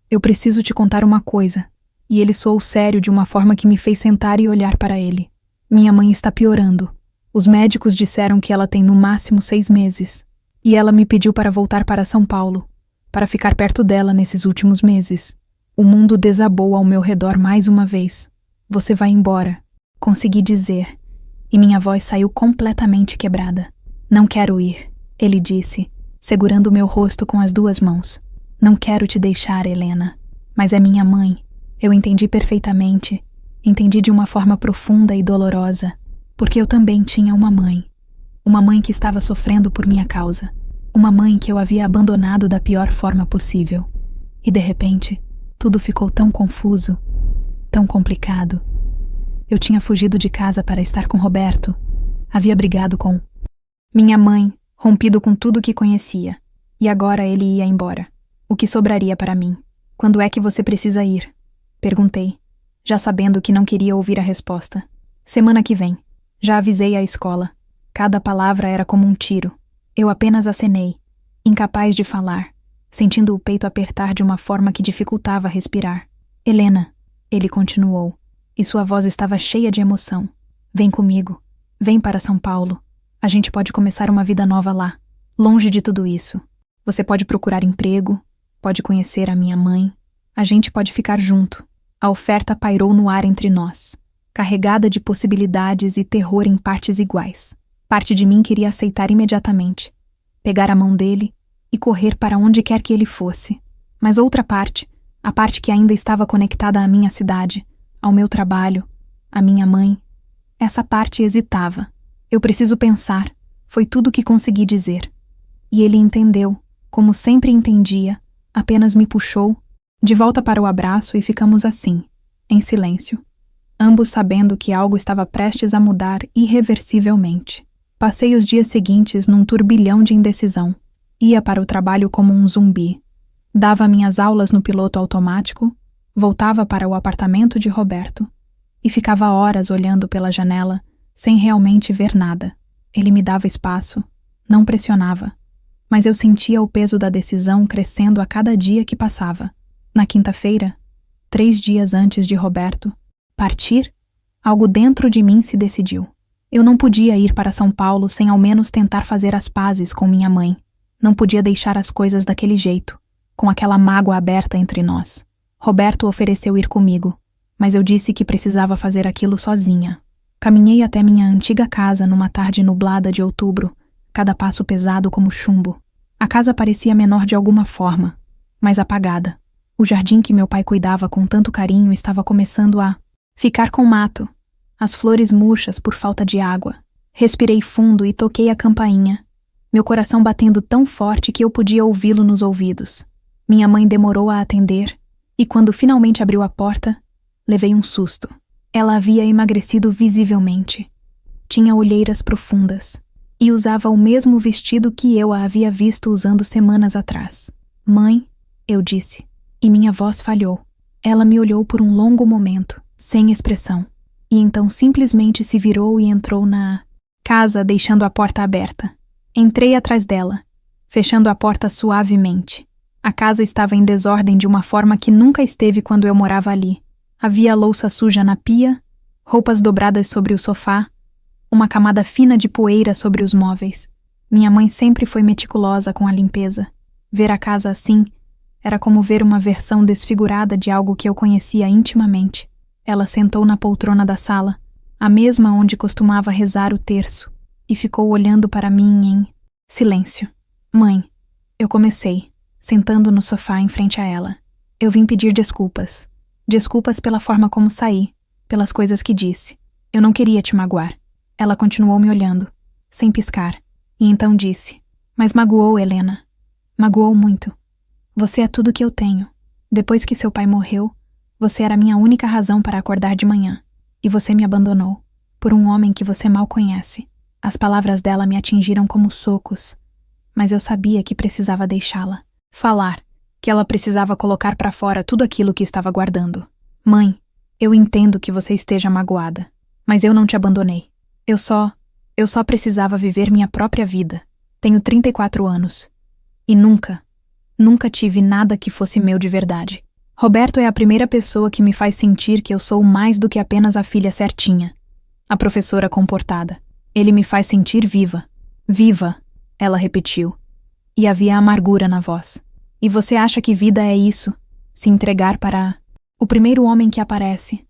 eu preciso te contar uma coisa, e ele soou sério de uma forma que me fez sentar e olhar para ele. Minha mãe está piorando. Os médicos disseram que ela tem no máximo 6 meses. E ela me pediu para voltar para São Paulo, para ficar perto dela nesses últimos meses. O mundo desabou ao meu redor mais uma vez. Você vai embora, consegui dizer, e minha voz saiu completamente quebrada. Não quero ir, ele disse, segurando meu rosto com as 2 mãos. Não quero te deixar, Helena, mas é minha mãe. Eu entendi perfeitamente. Entendi de uma forma profunda e dolorosa, porque eu também tinha uma mãe. Uma mãe que estava sofrendo por minha causa. Uma mãe que eu havia abandonado da pior forma possível. E de repente, tudo ficou tão confuso, tão complicado. Eu tinha fugido de casa para estar com Roberto. Havia brigado com minha mãe, rompido com tudo que conhecia. E agora ele ia embora. O que sobraria para mim? Quando é que você precisa ir? Perguntei, já sabendo que não queria ouvir a resposta. Semana que vem. Já avisei a escola. Cada palavra era como um tiro. Eu apenas acenei, incapaz de falar, sentindo o peito apertar de uma forma que dificultava respirar. Helena, ele continuou, e sua voz estava cheia de emoção. Vem comigo. Vem para São Paulo. A gente pode começar uma vida nova lá, longe de tudo isso. Você pode procurar emprego, pode conhecer a minha mãe. A gente pode ficar junto. A oferta pairou no ar entre nós, carregada de possibilidades e terror em partes iguais. Parte de mim queria aceitar imediatamente, pegar a mão dele e correr para onde quer que ele fosse. Mas outra parte, a parte que ainda estava conectada à minha cidade, ao meu trabalho, à minha mãe, essa parte hesitava. Eu preciso pensar, foi tudo o que consegui dizer. E ele entendeu, como sempre entendia, apenas me puxou, de volta para o abraço e ficamos assim, em silêncio, ambos sabendo que algo estava prestes a mudar irreversivelmente. Passei os dias seguintes num turbilhão de indecisão. Ia para o trabalho como um zumbi. Dava minhas aulas no piloto automático, voltava para o apartamento de Roberto e ficava horas olhando pela janela, sem realmente ver nada. Ele me dava espaço, não pressionava, mas eu sentia o peso da decisão crescendo a cada dia que passava. Na quinta-feira, 3 dias antes de Roberto partir, algo dentro de mim se decidiu. Eu não podia ir para São Paulo sem ao menos tentar fazer as pazes com minha mãe. Não podia deixar as coisas daquele jeito, com aquela mágoa aberta entre nós. Roberto ofereceu ir comigo, mas eu disse que precisava fazer aquilo sozinha. Caminhei até minha antiga casa numa tarde nublada de outubro, cada passo pesado como chumbo. A casa parecia menor de alguma forma, mas apagada. O jardim que meu pai cuidava com tanto carinho estava começando a ficar com mato, as flores murchas por falta de água. Respirei fundo e toquei a campainha, meu coração batendo tão forte que eu podia ouvi-lo nos ouvidos. Minha mãe demorou a atender, e quando finalmente abriu a porta, levei um susto. Ela havia emagrecido visivelmente. Tinha olheiras profundas, e usava o mesmo vestido que eu a havia visto usando semanas atrás. Mãe, eu disse, e minha voz falhou. Ela me olhou por um longo momento, sem expressão, e então simplesmente se virou e entrou na casa, deixando a porta aberta. Entrei atrás dela, fechando a porta suavemente. A casa estava em desordem de uma forma que nunca esteve quando eu morava ali. Havia louça suja na pia, roupas dobradas sobre o sofá, uma camada fina de poeira sobre os móveis. Minha mãe sempre foi meticulosa com a limpeza. Ver a casa assim era como ver uma versão desfigurada de algo que eu conhecia intimamente. Ela sentou na poltrona da sala, a mesma onde costumava rezar o terço, e ficou olhando para mim em silêncio. Mãe, eu comecei, sentando no sofá em frente a ela. Eu vim pedir desculpas. Desculpas pela forma como saí, pelas coisas que disse. Eu não queria te magoar. Ela continuou me olhando, sem piscar, e então disse: mas magoou, Helena. Magoou muito. Você é tudo que eu tenho. Depois que seu pai morreu, você era a minha única razão para acordar de manhã. E você me abandonou, por um homem que você mal conhece. As palavras dela me atingiram como socos, mas eu sabia que precisava deixá-la falar, que ela precisava colocar para fora tudo aquilo que estava guardando. Mãe, eu entendo que você esteja magoada, mas eu não te abandonei. Eu só precisava viver minha própria vida. Tenho 34 anos. E nunca tive nada que fosse meu de verdade. Roberto é a primeira pessoa que me faz sentir que eu sou mais do que apenas a filha certinha. A professora comportada. Ele me faz sentir viva. Viva, ela repetiu. E havia amargura na voz. E você acha que vida é isso? Se entregar para o primeiro homem que aparece.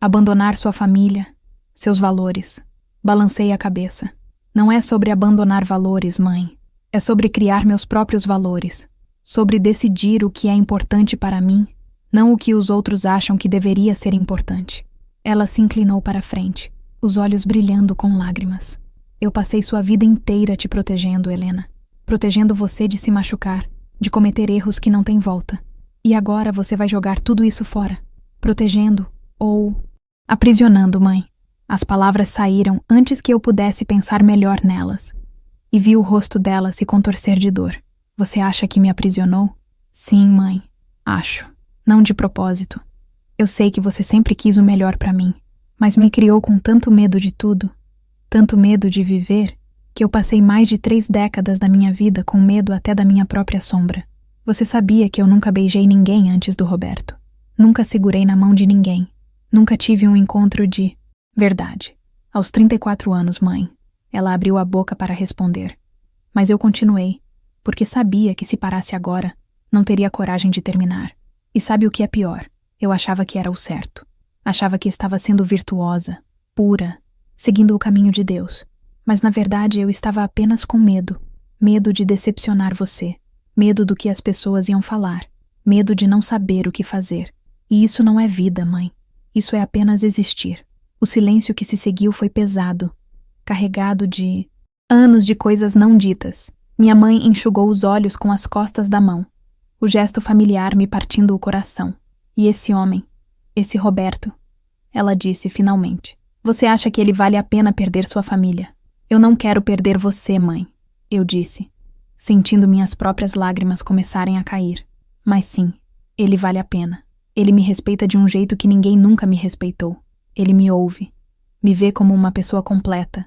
Abandonar sua família, seus valores. Balancei a cabeça. Não é sobre abandonar valores, mãe. É sobre criar meus próprios valores. Sobre decidir o que é importante para mim, não o que os outros acham que deveria ser importante. Ela se inclinou para a frente, os olhos brilhando com lágrimas. Eu passei sua vida inteira te protegendo, Helena. Protegendo você de se machucar, de cometer erros que não têm volta. E agora você vai jogar tudo isso fora. Protegendo ou aprisionando, mãe. As palavras saíram antes que eu pudesse pensar melhor nelas. E vi o rosto dela se contorcer de dor. Você acha que me aprisionou? Sim, mãe. Acho. Não de propósito. Eu sei que você sempre quis o melhor para mim, mas me criou com tanto medo de tudo, tanto medo de viver, que eu passei mais de 3 décadas da minha vida com medo até da minha própria sombra. Você sabia que eu nunca beijei ninguém antes do Roberto. Nunca segurei na mão de ninguém. Nunca tive um encontro de verdade. Aos 34 anos, mãe. Ela abriu a boca para responder. Mas eu continuei, porque sabia que se parasse agora, não teria coragem de terminar. E sabe o que é pior? Eu achava que era o certo. Achava que estava sendo virtuosa, pura, seguindo o caminho de Deus. Mas na verdade eu estava apenas com medo. Medo de decepcionar você. Medo do que as pessoas iam falar. Medo de não saber o que fazer. E isso não é vida, mãe. Isso é apenas existir. O silêncio que se seguiu foi pesado, carregado de anos de coisas não ditas. Minha mãe enxugou os olhos com as costas da mão. O gesto familiar me partindo o coração. E esse homem, esse Roberto, ela disse finalmente. Você acha que ele vale a pena perder sua família? Eu não quero perder você, mãe, eu disse, sentindo minhas próprias lágrimas começarem a cair. Mas sim, ele vale a pena. Ele me respeita de um jeito que ninguém nunca me respeitou. Ele me ouve, me vê como uma pessoa completa,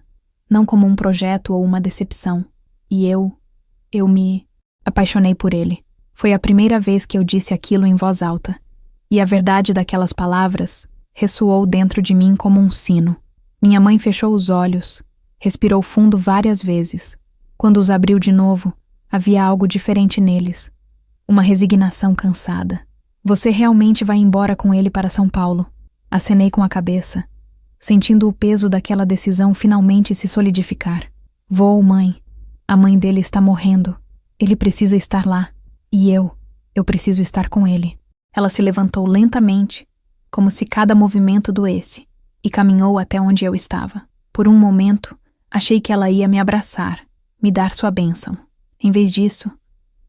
não como um projeto ou uma decepção. E eu me apaixonei por ele. Foi a primeira vez que eu disse aquilo em voz alta. E a verdade daquelas palavras ressoou dentro de mim como um sino. Minha mãe fechou os olhos, respirou fundo várias vezes. Quando os abriu de novo, havia algo diferente neles. Uma resignação cansada. Você realmente vai embora com ele para São Paulo? Acenei com a cabeça, sentindo o peso daquela decisão finalmente se solidificar. Vou, mãe. A mãe dele está morrendo. Ele precisa estar lá. E eu preciso estar com ele. Ela se levantou lentamente, como se cada movimento doesse, e caminhou até onde eu estava. Por um momento, achei que ela ia me abraçar, me dar sua bênção. Em vez disso,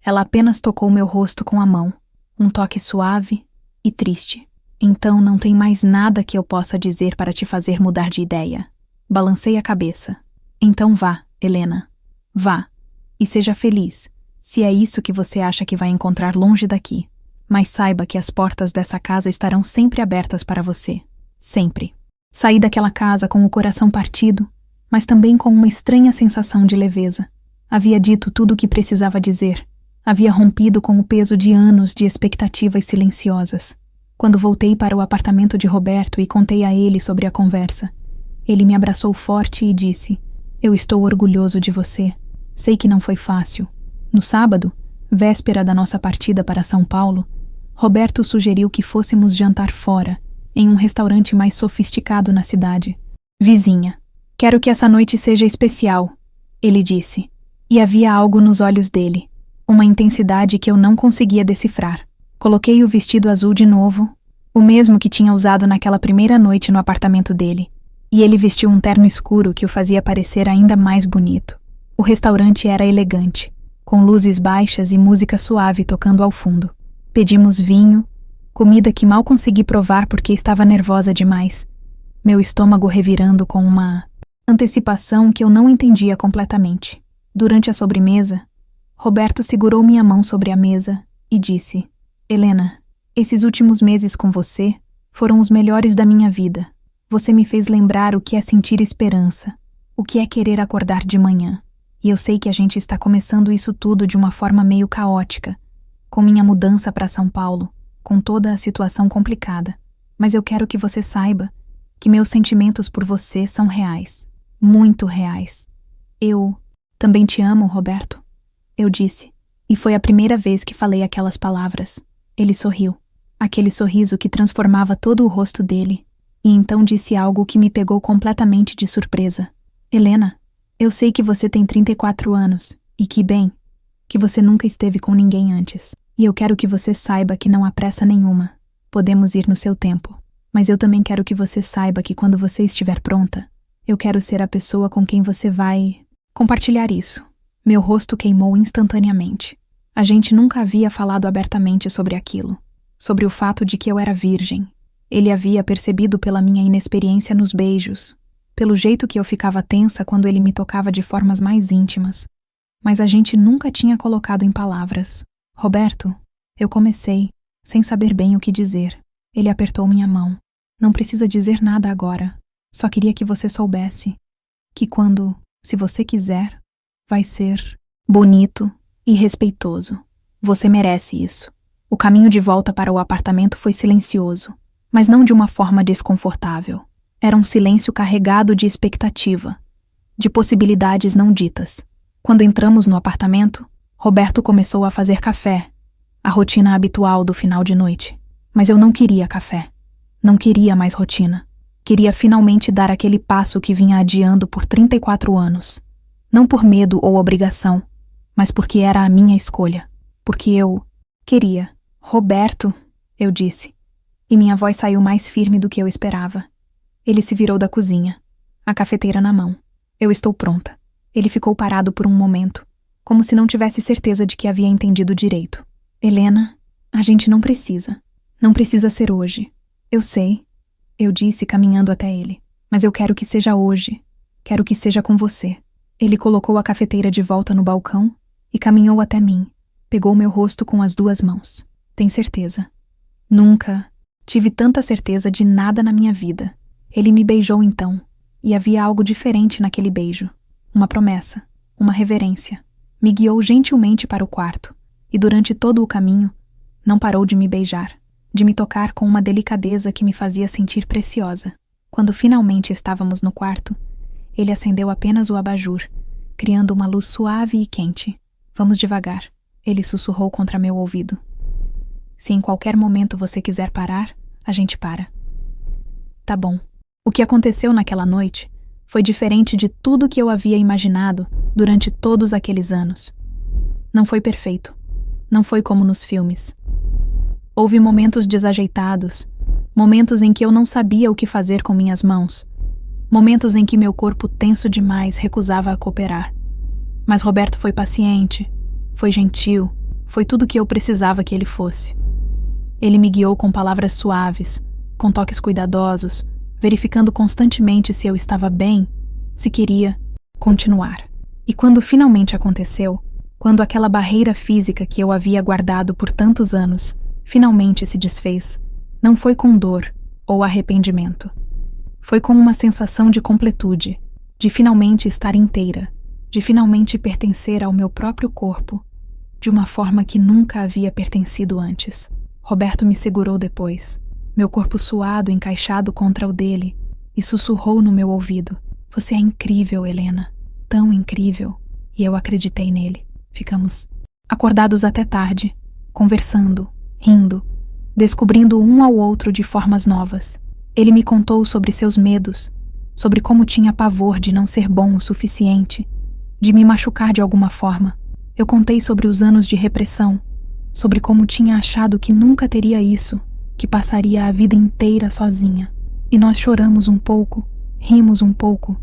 ela apenas tocou meu rosto com a mão, um toque suave e triste. Então não tem mais nada que eu possa dizer para te fazer mudar de ideia. Balancei a cabeça. Então vá, Helena. Vá. E seja feliz, se é isso que você acha que vai encontrar longe daqui. Mas saiba que as portas dessa casa estarão sempre abertas para você. Sempre. Saí daquela casa com o coração partido, mas também com uma estranha sensação de leveza. Havia dito tudo o que precisava dizer. Havia rompido com o peso de anos de expectativas silenciosas. Quando voltei para o apartamento de Roberto e contei a ele sobre a conversa, ele me abraçou forte e disse: Eu estou orgulhoso de você. Sei que não foi fácil. No sábado, véspera da nossa partida para São Paulo, Roberto sugeriu que fôssemos jantar fora, em um restaurante mais sofisticado na cidade. Vizinha, quero que essa noite seja especial, ele disse. E havia algo nos olhos dele, uma intensidade que eu não conseguia decifrar. Coloquei o vestido azul de novo, o mesmo que tinha usado naquela primeira noite no apartamento dele, e ele vestiu um terno escuro que o fazia parecer ainda mais bonito. O restaurante era elegante, com luzes baixas e música suave tocando ao fundo. Pedimos vinho, comida que mal consegui provar porque estava nervosa demais, meu estômago revirando com uma antecipação que eu não entendia completamente. Durante a sobremesa, Roberto segurou minha mão sobre a mesa e disse: Helena, esses últimos meses com você foram os melhores da minha vida. Você me fez lembrar o que é sentir esperança, o que é querer acordar de manhã. E eu sei que a gente está começando isso tudo de uma forma meio caótica, com minha mudança para São Paulo, com toda a situação complicada, mas eu quero que você saiba que meus sentimentos por você são reais, muito reais. Eu também te amo, Roberto, eu disse, e foi a primeira vez que falei aquelas palavras. Ele sorriu, aquele sorriso que transformava todo o rosto dele, e então disse algo que me pegou completamente de surpresa. Helena, eu sei que você tem 34 anos, e que bem, que você nunca esteve com ninguém antes. E eu quero que você saiba que não há pressa nenhuma. Podemos ir no seu tempo. Mas eu também quero que você saiba que quando você estiver pronta, eu quero ser a pessoa com quem você vai compartilhar isso. Meu rosto queimou instantaneamente. A gente nunca havia falado abertamente sobre aquilo, sobre o fato de que eu era virgem. Ele havia percebido pela minha inexperiência nos beijos, pelo jeito que eu ficava tensa quando ele me tocava de formas mais íntimas. Mas a gente nunca tinha colocado em palavras. Roberto, eu comecei, sem saber bem o que dizer. Ele apertou minha mão. Não precisa dizer nada agora. Só queria que você soubesse que quando, se você quiser, vai ser bonito e respeitoso. Você merece isso. O caminho de volta para o apartamento foi silencioso, mas não de uma forma desconfortável. Era um silêncio carregado de expectativa, de possibilidades não ditas. Quando entramos no apartamento, Roberto começou a fazer café, a rotina habitual do final de noite. Mas eu não queria café. Não queria mais rotina. Queria finalmente dar aquele passo que vinha adiando por 34 anos. Não por medo ou obrigação, mas porque era a minha escolha. Porque eu queria. Roberto, eu disse. E minha voz saiu mais firme do que eu esperava. Ele se virou da cozinha, a cafeteira na mão. Eu estou pronta. Ele ficou parado por um momento, como se não tivesse certeza de que havia entendido direito. Helena, a gente não precisa. Não precisa ser hoje. Eu sei, eu disse caminhando até ele. Mas eu quero que seja hoje. Quero que seja com você. Ele colocou a cafeteira de volta no balcão e caminhou até mim. Pegou meu rosto com as 2 mãos. Tem certeza? Nunca tive tanta certeza de nada na minha vida. Ele me beijou então, e havia algo diferente naquele beijo. Uma promessa, uma reverência. Me guiou gentilmente para o quarto, e durante todo o caminho, não parou de me beijar, de me tocar com uma delicadeza que me fazia sentir preciosa. Quando finalmente estávamos no quarto, ele acendeu apenas o abajur, criando uma luz suave e quente. Vamos devagar, ele sussurrou contra meu ouvido. Se em qualquer momento você quiser parar, a gente para. Tá bom. O que aconteceu naquela noite foi diferente de tudo que eu havia imaginado durante todos aqueles anos. Não foi perfeito. Não foi como nos filmes. Houve momentos desajeitados, momentos em que eu não sabia o que fazer com minhas mãos, momentos em que meu corpo tenso demais recusava a cooperar. Mas Roberto foi paciente, foi gentil, foi tudo o que eu precisava que ele fosse. Ele me guiou com palavras suaves, com toques cuidadosos, verificando constantemente se eu estava bem, se queria continuar. E quando finalmente aconteceu, quando aquela barreira física que eu havia guardado por tantos anos finalmente se desfez, não foi com dor ou arrependimento. Foi com uma sensação de completude, de finalmente estar inteira, de finalmente pertencer ao meu próprio corpo, de uma forma que nunca havia pertencido antes. Roberto me segurou depois, meu corpo suado encaixado contra o dele, e sussurrou no meu ouvido: "Você é incrível, Helena, tão incrível." E eu acreditei nele. Ficamos acordados até tarde, conversando, rindo, descobrindo um ao outro de formas novas. Ele me contou sobre seus medos, sobre como tinha pavor de não ser bom o suficiente, de me machucar de alguma forma. Eu contei sobre os anos de repressão, sobre como tinha achado que nunca teria isso, que passaria a vida inteira sozinha. E nós choramos um pouco, rimos um pouco,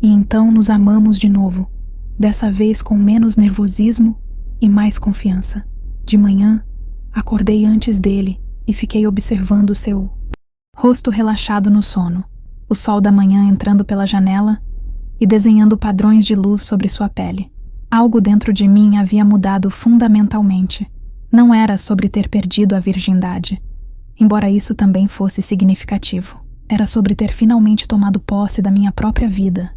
e então nos amamos de novo, dessa vez com menos nervosismo e mais confiança. De manhã, acordei antes dele e fiquei observando seu rosto relaxado no sono, o sol da manhã entrando pela janela e desenhando padrões de luz sobre sua pele. Algo dentro de mim havia mudado fundamentalmente. Não era sobre ter perdido a virgindade, embora isso também fosse significativo. Era sobre ter finalmente tomado posse da minha própria vida,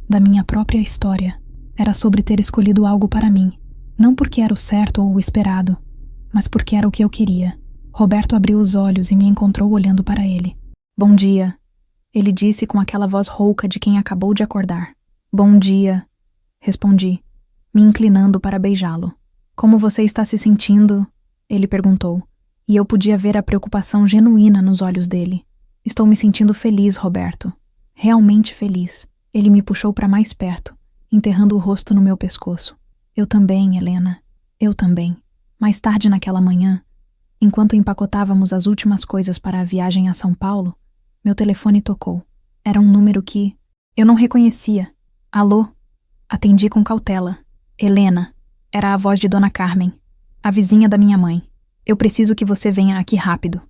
da minha própria história. Era sobre ter escolhido algo para mim, não porque era o certo ou o esperado, mas porque era o que eu queria. Roberto abriu os olhos e me encontrou olhando para ele. Bom dia, ele disse com aquela voz rouca de quem acabou de acordar. Bom dia, respondi, me inclinando para beijá-lo. Como você está se sentindo? Ele perguntou, e eu podia ver a preocupação genuína nos olhos dele. Estou me sentindo feliz, Roberto. Realmente feliz. Ele me puxou para mais perto, enterrando o rosto no meu pescoço. Eu também, Helena. Eu também. Mais tarde naquela manhã, enquanto empacotávamos as últimas coisas para a viagem a São Paulo, meu telefone tocou. Era um número que eu não reconhecia. Alô? Atendi com cautela. Helena. Era a voz de Dona Carmen, a vizinha da minha mãe. Eu preciso que você venha aqui rápido.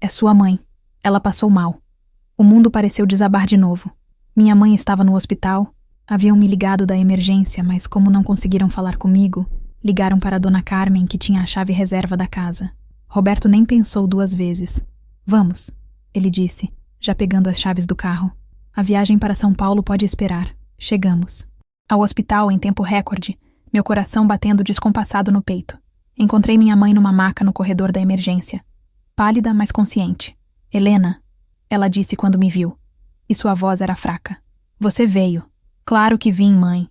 É sua mãe. Ela passou mal. O mundo pareceu desabar de novo. Minha mãe estava no hospital. Haviam me ligado da emergência, mas como não conseguiram falar comigo, ligaram para Dona Carmen, que tinha a chave reserva da casa. Roberto nem pensou 2 vezes. Vamos, ele disse, já pegando as chaves do carro. A viagem para São Paulo pode esperar. Chegamos. Ao hospital em tempo recorde, meu coração batendo descompassado no peito. Encontrei minha mãe numa maca no corredor da emergência. Pálida, mas consciente. Helena, ela disse quando me viu. E sua voz era fraca. Você veio. Claro que vim, mãe.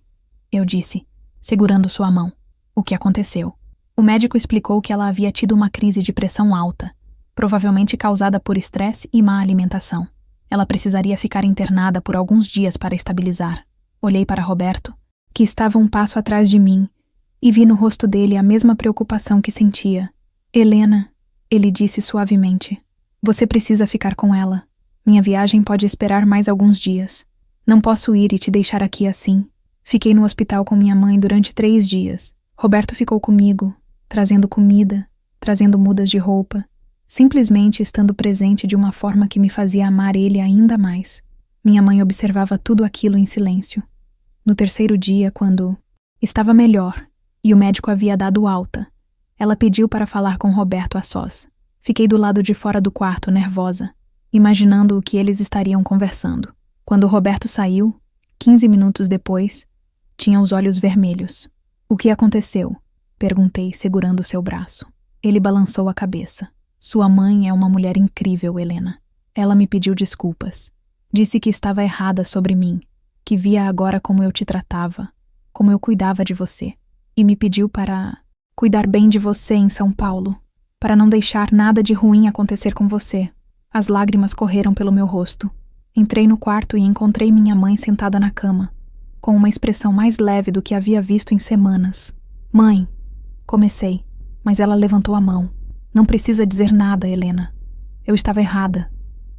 Eu disse, segurando sua mão. O que aconteceu? O médico explicou que ela havia tido uma crise de pressão alta, provavelmente causada por estresse e má alimentação. Ela precisaria ficar internada por alguns dias para estabilizar. Olhei para Roberto, que estava um passo atrás de mim, e vi no rosto dele a mesma preocupação que sentia. Helena, ele disse suavemente, você precisa ficar com ela. Minha viagem pode esperar mais alguns dias. Não posso ir e te deixar aqui assim. Fiquei no hospital com minha mãe durante 3 dias. Roberto ficou comigo, trazendo comida, trazendo mudas de roupa, simplesmente estando presente de uma forma que me fazia amar ele ainda mais. Minha mãe observava tudo aquilo em silêncio. No 3º dia, quando estava melhor e o médico havia dado alta, ela pediu para falar com Roberto a sós. Fiquei do lado de fora do quarto, nervosa, imaginando o que eles estariam conversando. Quando Roberto saiu, 15 minutos depois, tinha os olhos vermelhos. O que aconteceu? Perguntei, segurando seu braço. Ele balançou a cabeça. Sua mãe é uma mulher incrível, Helena. Ela me pediu desculpas. Disse que estava errada sobre mim, que via agora como eu te tratava, como eu cuidava de você, e me pediu para cuidar bem de você em São Paulo, para não deixar nada de ruim acontecer com você. As lágrimas correram pelo meu rosto. Entrei no quarto e encontrei minha mãe sentada na cama, com uma expressão mais leve do que havia visto em semanas. Mãe, comecei, mas ela levantou a mão. Não precisa dizer nada, Helena. Eu estava errada.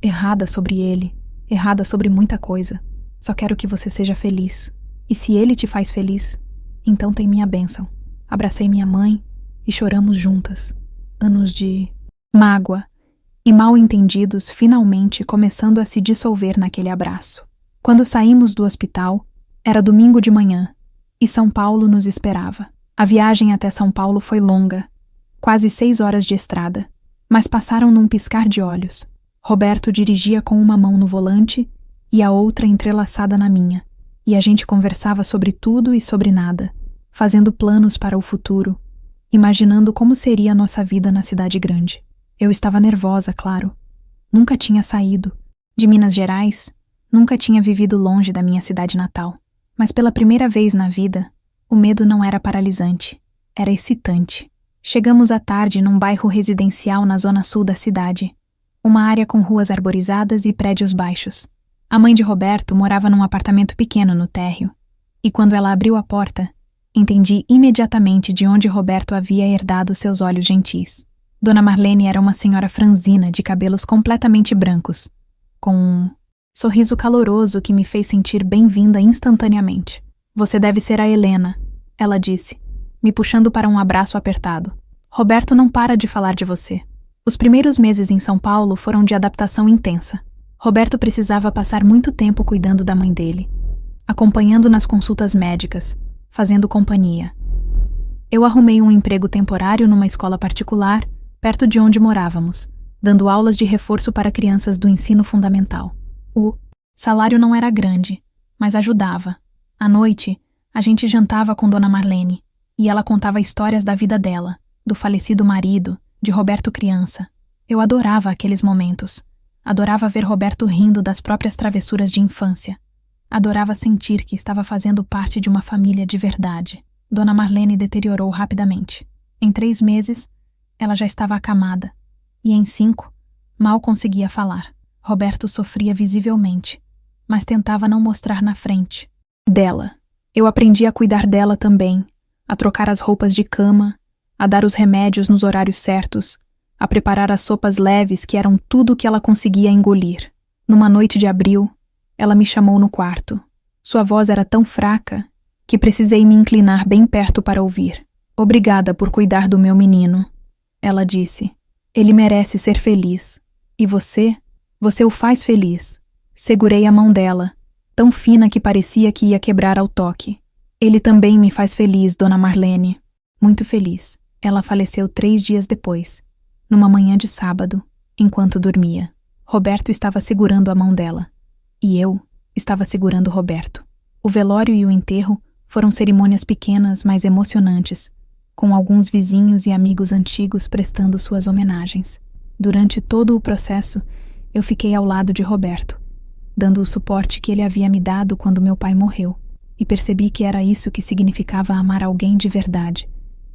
Errada sobre ele. Errada sobre muita coisa. Só quero que você seja feliz. E se ele te faz feliz, então tem minha bênção. Abracei minha mãe e choramos juntas. Anos de mágoa e mal-entendidos finalmente começando a se dissolver naquele abraço. Quando saímos do hospital, era domingo de manhã e São Paulo nos esperava. A viagem até São Paulo foi longa, quase 6 horas de estrada, mas passaram num piscar de olhos. Roberto dirigia com uma mão no volante e a outra entrelaçada na minha, e a gente conversava sobre tudo e sobre nada, fazendo planos para o futuro, imaginando como seria a nossa vida na cidade grande. Eu estava nervosa, claro. Nunca tinha saído. De Minas Gerais, nunca tinha vivido longe da minha cidade natal. Mas pela primeira vez na vida, o medo não era paralisante, era excitante. Chegamos à tarde num bairro residencial na zona sul da cidade, uma área com ruas arborizadas e prédios baixos. A mãe de Roberto morava num apartamento pequeno no térreo, e quando ela abriu a porta, entendi imediatamente de onde Roberto havia herdado seus olhos gentis. Dona Marlene era uma senhora franzina de cabelos completamente brancos, com um sorriso caloroso que me fez sentir bem-vinda instantaneamente. Você deve ser a Helena, ela disse, me puxando para um abraço apertado. Roberto não para de falar de você. Os primeiros meses em São Paulo foram de adaptação intensa. Roberto precisava passar muito tempo cuidando da mãe dele, acompanhando nas consultas médicas, fazendo companhia. Eu arrumei um emprego temporário numa escola particular, perto de onde morávamos, dando aulas de reforço para crianças do ensino fundamental. O salário não era grande, mas ajudava. À noite, a gente jantava com Dona Marlene, e ela contava histórias da vida dela, do falecido marido, de Roberto criança, Eu adorava aqueles momentos. Adorava ver Roberto rindo das próprias travessuras de infância. Adorava sentir que estava fazendo parte de uma família de verdade. Dona Marlene deteriorou rapidamente. Em 3 meses, ela já estava acamada. E em 5, mal conseguia falar. Roberto sofria visivelmente, mas tentava não mostrar na frente. Dela. Eu aprendi a cuidar dela também, a trocar as roupas de cama, a dar os remédios nos horários certos, a preparar as sopas leves que eram tudo o que ela conseguia engolir. Numa noite de abril, ela me chamou no quarto. Sua voz era tão fraca que precisei me inclinar bem perto para ouvir. Obrigada por cuidar do meu menino, ela disse. Ele merece ser feliz. E você o faz feliz. Segurei a mão dela, tão fina que parecia que ia quebrar ao toque. Ele também me faz feliz, Dona Marlene. Muito feliz. Ela faleceu 3 dias depois, numa manhã de sábado, enquanto dormia. Roberto estava segurando a mão dela. E eu estava segurando Roberto. O velório e o enterro foram cerimônias pequenas, mas emocionantes, com alguns vizinhos e amigos antigos prestando suas homenagens. Durante todo o processo, eu fiquei ao lado de Roberto, dando o suporte que ele havia me dado quando meu pai morreu, e percebi que era isso que significava amar alguém de verdade.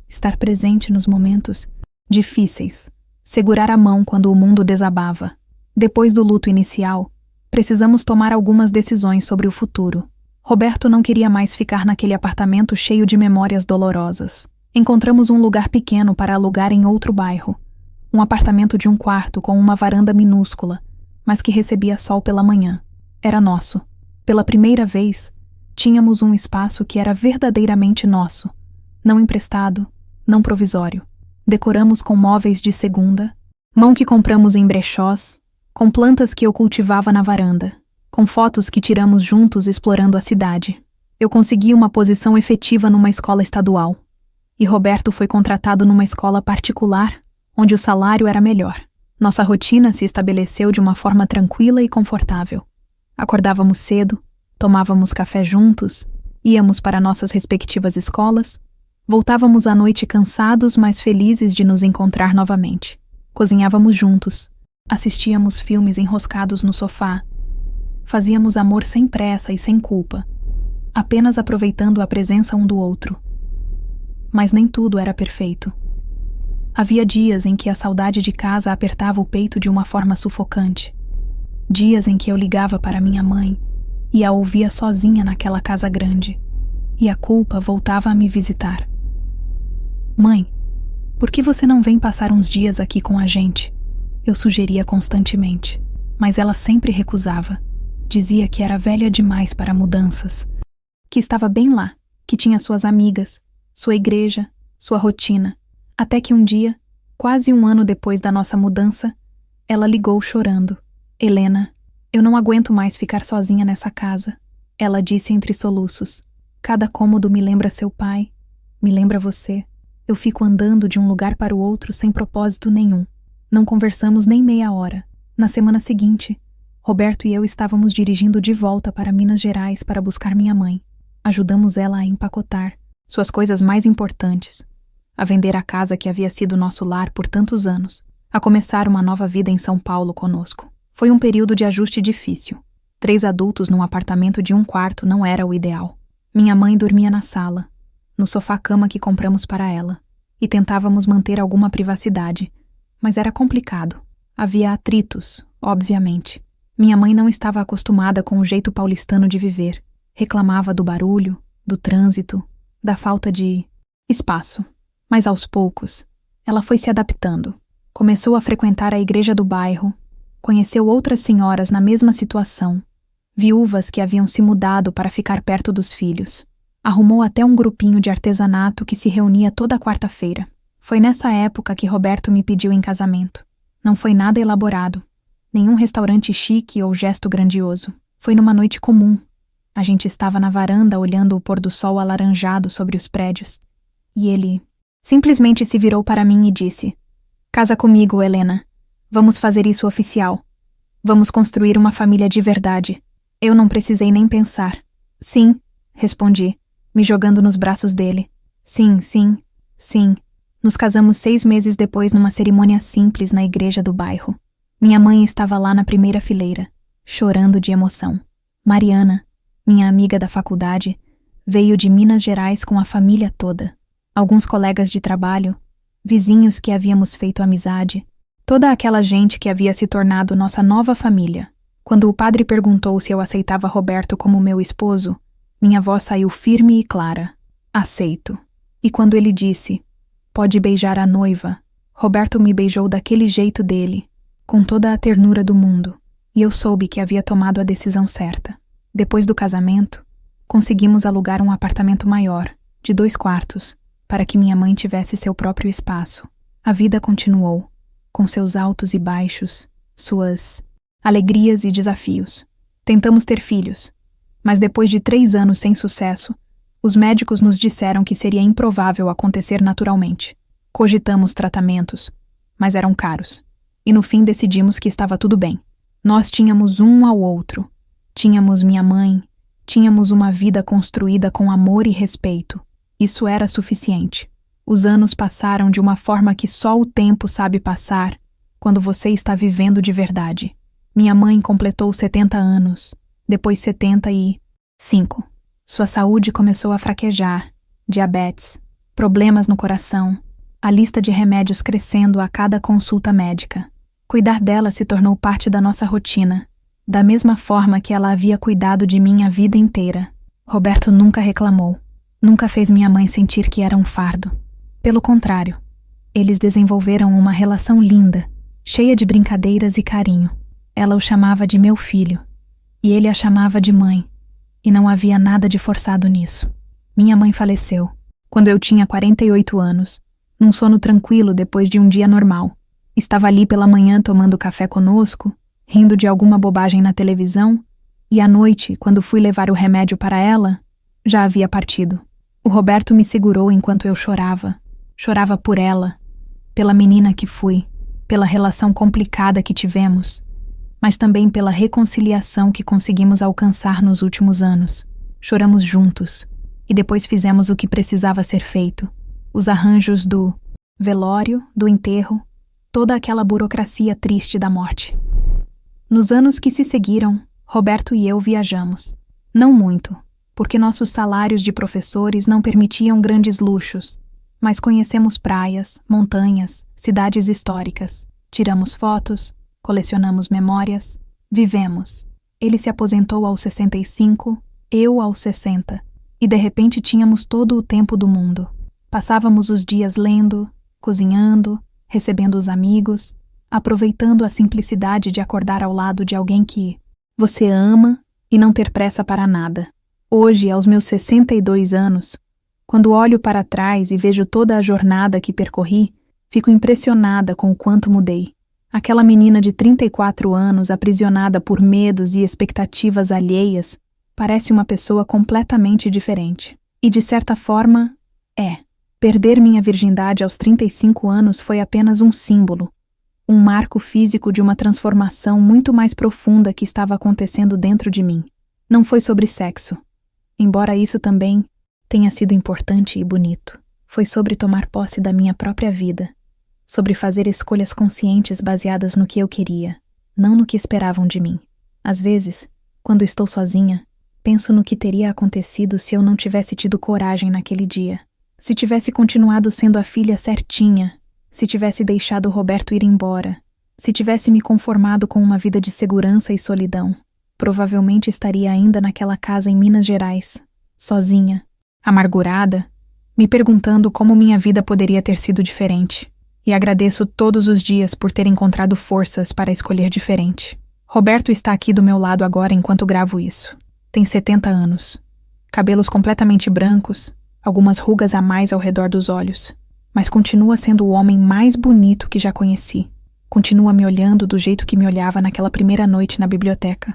Estar presente nos momentos difíceis, segurar a mão quando o mundo desabava. Depois do luto inicial, precisamos tomar algumas decisões sobre o futuro. Roberto não queria mais ficar naquele apartamento cheio de memórias dolorosas. Encontramos um lugar pequeno para alugar em outro bairro. Um apartamento de 1 quarto com uma varanda minúscula, mas que recebia sol pela manhã. Era nosso. Pela primeira vez, tínhamos um espaço que era verdadeiramente nosso. Não emprestado, não provisório. Decoramos com móveis de segunda, mão que compramos em brechós, com plantas que eu cultivava na varanda, com fotos que tiramos juntos explorando a cidade. Eu consegui uma posição efetiva numa escola estadual. E Roberto foi contratado numa escola particular, onde o salário era melhor. Nossa rotina se estabeleceu de uma forma tranquila e confortável. Acordávamos cedo, tomávamos café juntos, íamos para nossas respectivas escolas, voltávamos à noite cansados, mas felizes de nos encontrar novamente. Cozinhávamos juntos, assistíamos filmes enroscados no sofá, fazíamos amor sem pressa e sem culpa, apenas aproveitando a presença um do outro. Mas nem tudo era perfeito. Havia dias em que a saudade de casa apertava o peito de uma forma sufocante. Dias em que eu ligava para minha mãe e a ouvia sozinha naquela casa grande, e a culpa voltava a me visitar. Mãe, por que você não vem passar uns dias aqui com a gente? Eu sugeria constantemente, mas ela sempre recusava. Dizia que era velha demais para mudanças, que estava bem lá, que tinha suas amigas, sua igreja, sua rotina. Até que um dia, quase 1 ano depois da nossa mudança, ela ligou chorando. Helena, eu não aguento mais ficar sozinha nessa casa, ela disse entre soluços. Cada cômodo me lembra seu pai, me lembra você. Eu fico andando de um lugar para o outro sem propósito nenhum. Não conversamos nem meia hora. Na semana seguinte, Roberto e eu estávamos dirigindo de volta para Minas Gerais para buscar minha mãe. Ajudamos ela a empacotar suas coisas mais importantes, a vender a casa que havia sido nosso lar por tantos anos, a começar uma nova vida em São Paulo conosco. Foi um período de ajuste difícil. 3 adultos num apartamento de 1 quarto não era o ideal. Minha mãe dormia na sala, no sofá-cama que compramos para ela, e tentávamos manter alguma privacidade, mas era complicado. Havia atritos, obviamente. Minha mãe não estava acostumada com o jeito paulistano de viver. Reclamava do barulho, do trânsito, da falta de espaço. Mas aos poucos, ela foi se adaptando. Começou a frequentar a igreja do bairro, conheceu outras senhoras na mesma situação, viúvas que haviam se mudado para ficar perto dos filhos. Arrumou até um grupinho de artesanato que se reunia toda quarta-feira. Foi nessa época que Roberto me pediu em casamento. Não foi nada elaborado, nenhum restaurante chique ou gesto grandioso. Foi numa noite comum. A gente estava na varanda olhando o pôr do sol alaranjado sobre os prédios. E ele simplesmente se virou para mim e disse: "Casa comigo, Helena. Vamos fazer isso oficial. Vamos construir uma família de verdade." Eu não precisei nem pensar. "Sim", respondi, me jogando nos braços dele. "Sim, sim, sim." Nos casamos 6 meses depois numa cerimônia simples na igreja do bairro. Minha mãe estava lá na primeira fileira, chorando de emoção. Mariana, minha amiga da faculdade, veio de Minas Gerais com a família toda. Alguns colegas de trabalho, vizinhos que havíamos feito amizade, toda aquela gente que havia se tornado nossa nova família. Quando o padre perguntou se eu aceitava Roberto como meu esposo, minha voz saiu firme e clara. Aceito. E quando ele disse, pode beijar a noiva, Roberto me beijou daquele jeito dele, com toda a ternura do mundo, e eu soube que havia tomado a decisão certa. Depois do casamento, conseguimos alugar um apartamento maior, de 2 quartos, para que minha mãe tivesse seu próprio espaço. A vida continuou, com seus altos e baixos, suas alegrias e desafios. Tentamos ter filhos, mas depois de 3 anos sem sucesso, os médicos nos disseram que seria improvável acontecer naturalmente. Cogitamos tratamentos, mas eram caros. E no fim decidimos que estava tudo bem. Nós tínhamos um ao outro. Tínhamos minha mãe, tínhamos uma vida construída com amor e respeito. Isso era suficiente. Os anos passaram de uma forma que só o tempo sabe passar quando você está vivendo de verdade. Minha mãe completou 70 anos, depois 75. Sua saúde começou a fraquejar, diabetes, problemas no coração, a lista de remédios crescendo a cada consulta médica. Cuidar dela se tornou parte da nossa rotina, da mesma forma que ela havia cuidado de mim a vida inteira. Roberto nunca reclamou, nunca fez minha mãe sentir que era um fardo. Pelo contrário, eles desenvolveram uma relação linda, cheia de brincadeiras e carinho. Ela o chamava de meu filho, e ele a chamava de mãe, e não havia nada de forçado nisso. Minha mãe faleceu, quando eu tinha 48 anos, num sono tranquilo depois de um dia normal. Estava ali pela manhã tomando café conosco, rindo de alguma bobagem na televisão, e à noite, quando fui levar o remédio para ela, já havia partido. O Roberto me segurou enquanto eu chorava. Chorava por ela, pela menina que fui, pela relação complicada que tivemos, mas também pela reconciliação que conseguimos alcançar nos últimos anos. Choramos juntos, e depois fizemos o que precisava ser feito. Os arranjos do velório, do enterro, toda aquela burocracia triste da morte. Nos anos que se seguiram, Roberto e eu viajamos. Não muito, porque nossos salários de professores não permitiam grandes luxos, mas conhecemos praias, montanhas, cidades históricas. Tiramos fotos, colecionamos memórias, vivemos. Ele se aposentou aos 65, eu aos 60, e de repente tínhamos todo o tempo do mundo. Passávamos os dias lendo, cozinhando, recebendo os amigos, aproveitando a simplicidade de acordar ao lado de alguém que você ama e não ter pressa para nada. Hoje, aos meus 62 anos, quando olho para trás e vejo toda a jornada que percorri, fico impressionada com o quanto mudei. Aquela menina de 34 anos, aprisionada por medos e expectativas alheias, parece uma pessoa completamente diferente. E, de certa forma, perder minha virgindade aos 35 anos foi apenas um símbolo, um marco físico de uma transformação muito mais profunda que estava acontecendo dentro de mim. Não foi sobre sexo, embora isso também tenha sido importante e bonito. Foi sobre tomar posse da minha própria vida, sobre fazer escolhas conscientes baseadas no que eu queria, não no que esperavam de mim. Às vezes, quando estou sozinha, penso no que teria acontecido se eu não tivesse tido coragem naquele dia. Se tivesse continuado sendo a filha certinha, se tivesse deixado o Roberto ir embora, se tivesse me conformado com uma vida de segurança e solidão, provavelmente estaria ainda naquela casa em Minas Gerais, sozinha, amargurada, me perguntando como minha vida poderia ter sido diferente. E agradeço todos os dias por ter encontrado forças para escolher diferente. Roberto está aqui do meu lado agora enquanto gravo isso. Tem 70 anos. Cabelos completamente brancos, algumas rugas a mais ao redor dos olhos, mas continua sendo o homem mais bonito que já conheci. Continua me olhando do jeito que me olhava naquela primeira noite na biblioteca.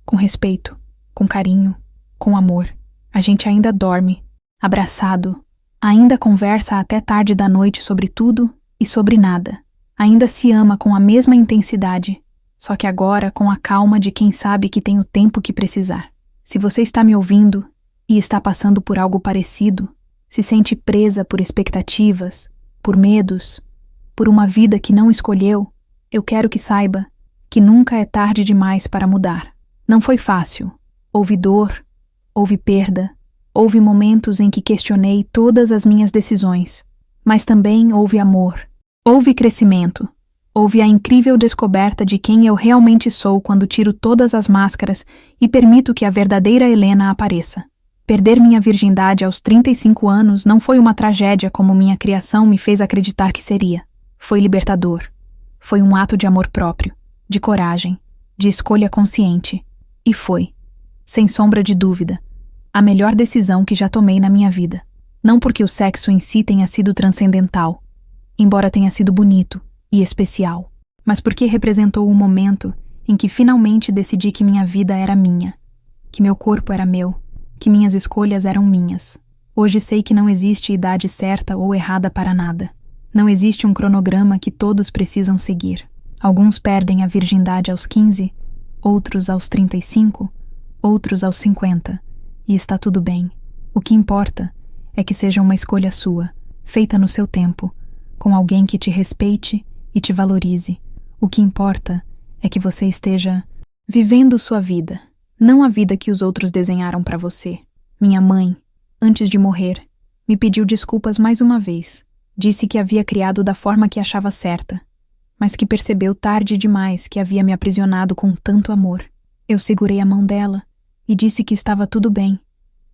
Com respeito, com carinho, com amor. A gente ainda dorme, abraçado, ainda conversa até tarde da noite sobre tudo e sobre nada. Ainda se ama com a mesma intensidade, só que agora com a calma de quem sabe que tem o tempo que precisar. Se você está me ouvindo e está passando por algo parecido, se sente presa por expectativas, por medos, por uma vida que não escolheu, eu quero que saiba que nunca é tarde demais para mudar. Não foi fácil. Houve dor, houve perda, houve momentos em que questionei todas as minhas decisões, mas também houve amor, houve crescimento, houve a incrível descoberta de quem eu realmente sou quando tiro todas as máscaras e permito que a verdadeira Helena apareça. Perder minha virgindade aos 35 anos não foi uma tragédia como minha criação me fez acreditar que seria. Foi libertador. Foi um ato de amor próprio, de coragem, de escolha consciente. E foi, sem sombra de dúvida, a melhor decisão que já tomei na minha vida. Não porque o sexo em si tenha sido transcendental, embora tenha sido bonito e especial, mas porque representou o momento em que finalmente decidi que minha vida era minha, que meu corpo era meu, que minhas escolhas eram minhas. Hoje sei que não existe idade certa ou errada para nada. Não existe um cronograma que todos precisam seguir. Alguns perdem a virgindade aos 15, outros aos 35, outros aos 50, e está tudo bem. O que importa é que seja uma escolha sua, feita no seu tempo, com alguém que te respeite e te valorize. O que importa é que você esteja vivendo sua vida, não a vida que os outros desenharam para você. Minha mãe, antes de morrer, me pediu desculpas mais uma vez. Disse que havia criado da forma que achava certa, mas que percebeu tarde demais que havia me aprisionado com tanto amor. Eu segurei a mão dela e disse que estava tudo bem,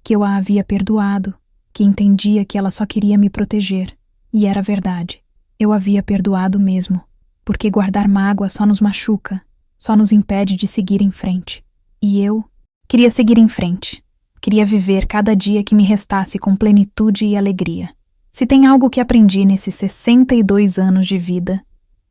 que eu a havia perdoado, que entendia que ela só queria me proteger. E era verdade. Eu havia perdoado mesmo, porque guardar mágoa só nos machuca, só nos impede de seguir em frente. E eu queria seguir em frente. Queria viver cada dia que me restasse com plenitude e alegria. Se tem algo que aprendi nesses 62 anos de vida,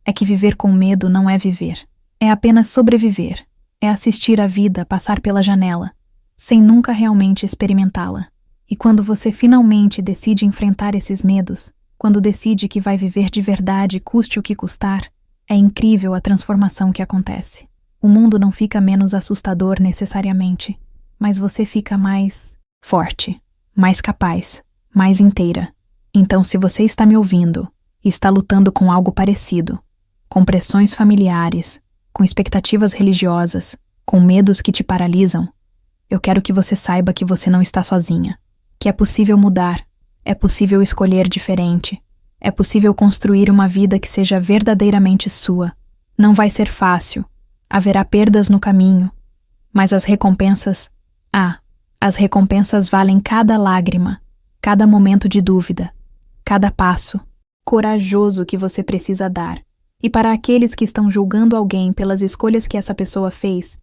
é que viver com medo não é viver. É apenas sobreviver. É assistir a vida passar pela janela, sem nunca realmente experimentá-la. E quando você finalmente decide enfrentar esses medos, quando decide que vai viver de verdade, custe o que custar, é incrível a transformação que acontece. O mundo não fica menos assustador necessariamente, mas você fica mais forte, mais capaz, mais inteira. Então, se você está me ouvindo e está lutando com algo parecido, com pressões familiares, com expectativas religiosas, com medos que te paralisam, eu quero que você saiba que você não está sozinha, que é possível mudar, é possível escolher diferente, é possível construir uma vida que seja verdadeiramente sua. Não vai ser fácil, haverá perdas no caminho, mas as recompensas valem cada lágrima, cada momento de dúvida, cada passo corajoso que você precisa dar. E para aqueles que estão julgando alguém pelas escolhas que essa pessoa fez,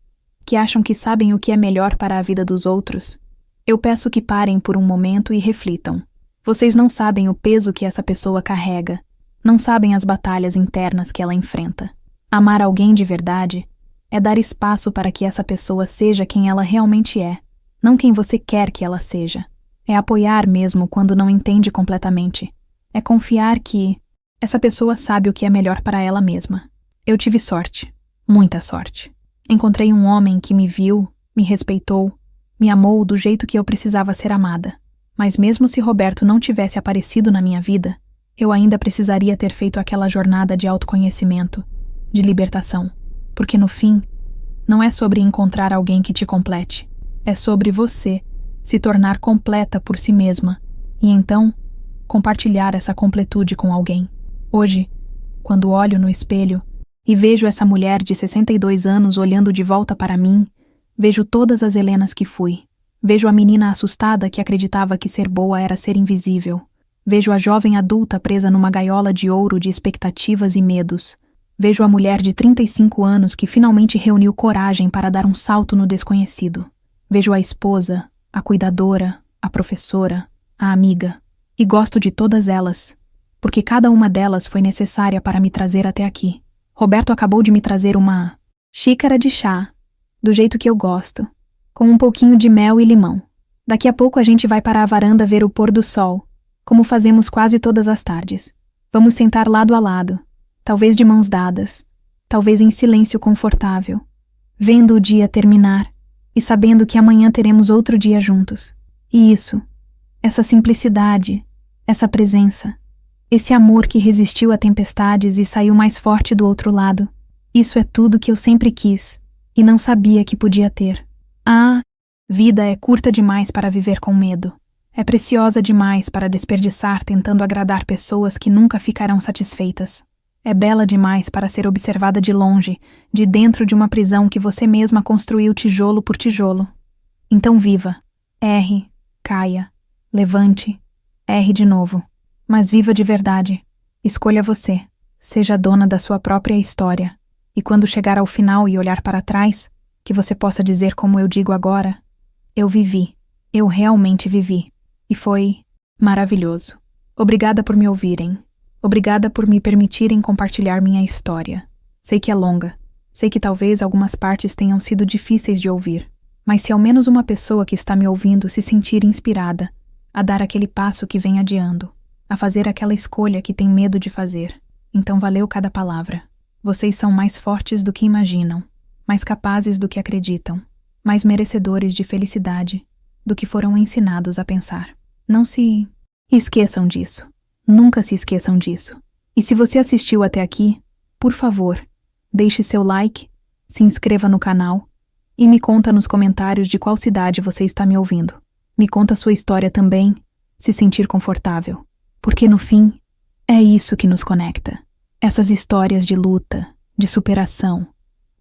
que acham que sabem o que é melhor para a vida dos outros, eu peço que parem por um momento e reflitam. Vocês não sabem o peso que essa pessoa carrega, não sabem as batalhas internas que ela enfrenta. Amar alguém de verdade é dar espaço para que essa pessoa seja quem ela realmente é, não quem você quer que ela seja. É apoiar mesmo quando não entende completamente. É confiar que essa pessoa sabe o que é melhor para ela mesma. Eu tive sorte, muita sorte. Encontrei um homem que me viu, me respeitou, me amou do jeito que eu precisava ser amada. Mas mesmo se Roberto não tivesse aparecido na minha vida, eu ainda precisaria ter feito aquela jornada de autoconhecimento, de libertação. Porque no fim, não é sobre encontrar alguém que te complete. É sobre você se tornar completa por si mesma e então compartilhar essa completude com alguém. Hoje, quando olho no espelho e vejo essa mulher de 62 anos olhando de volta para mim, vejo todas as Helenas que fui. Vejo a menina assustada que acreditava que ser boa era ser invisível. Vejo a jovem adulta presa numa gaiola de ouro de expectativas e medos. Vejo a mulher de 35 anos que finalmente reuniu coragem para dar um salto no desconhecido. Vejo a esposa, a cuidadora, a professora, a amiga. E gosto de todas elas, porque cada uma delas foi necessária para me trazer até aqui. Roberto acabou de me trazer uma xícara de chá, do jeito que eu gosto, com um pouquinho de mel e limão. Daqui a pouco a gente vai para a varanda ver o pôr do sol, como fazemos quase todas as tardes. Vamos sentar lado a lado, talvez de mãos dadas, talvez em silêncio confortável, vendo o dia terminar e sabendo que amanhã teremos outro dia juntos. E isso, essa simplicidade, essa presença, Esse amor que resistiu a tempestades e saiu mais forte do outro lado. Isso é tudo que eu sempre quis e não sabia que podia ter. Ah, vida é curta demais para viver com medo. É preciosa demais para desperdiçar tentando agradar pessoas que nunca ficarão satisfeitas. É bela demais para ser observada de longe, de dentro de uma prisão que você mesma construiu tijolo por tijolo. Então viva. Erre, caia, levante, erre de novo. Mas viva de verdade. Escolha você. Seja dona da sua própria história. E quando chegar ao final e olhar para trás, que você possa dizer como eu digo agora, eu vivi. Eu realmente vivi. E foi maravilhoso. Obrigada por me ouvirem. Obrigada por me permitirem compartilhar minha história. Sei que é longa. Sei que talvez algumas partes tenham sido difíceis de ouvir. Mas se ao menos uma pessoa que está me ouvindo se sentir inspirada a dar aquele passo que vem adiando, a fazer aquela escolha que tem medo de fazer, então valeu cada palavra. Vocês são mais fortes do que imaginam, mais capazes do que acreditam, mais merecedores de felicidade do que foram ensinados a pensar. Não se esqueçam disso. Nunca se esqueçam disso. E se você assistiu até aqui, por favor, deixe seu like, se inscreva no canal e me conta nos comentários de qual cidade você está me ouvindo. Me conta sua história também, se sentir confortável. Porque no fim, é isso que nos conecta. Essas histórias de luta, de superação,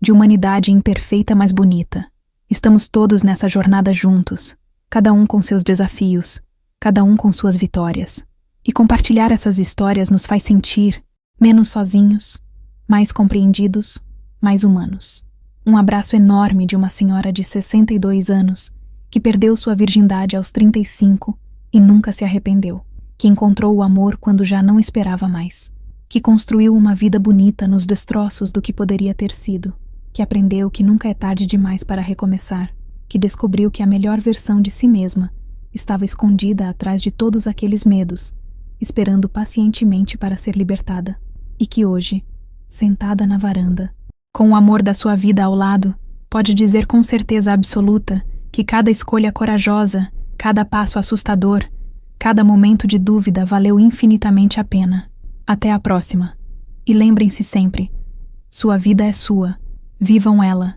de humanidade imperfeita mas bonita. Estamos todos nessa jornada juntos, cada um com seus desafios, cada um com suas vitórias. E compartilhar essas histórias nos faz sentir menos sozinhos, mais compreendidos, mais humanos. Um abraço enorme de uma senhora de 62 anos que perdeu sua virgindade aos 35 e nunca se arrependeu, que encontrou o amor quando já não esperava mais, que construiu uma vida bonita nos destroços do que poderia ter sido, que aprendeu que nunca é tarde demais para recomeçar, que descobriu que a melhor versão de si mesma estava escondida atrás de todos aqueles medos, esperando pacientemente para ser libertada, e que hoje, sentada na varanda, com o amor da sua vida ao lado, pode dizer com certeza absoluta que cada escolha corajosa, cada passo assustador, cada momento de dúvida valeu infinitamente a pena. Até a próxima. E lembrem-se sempre, sua vida é sua, vivam ela,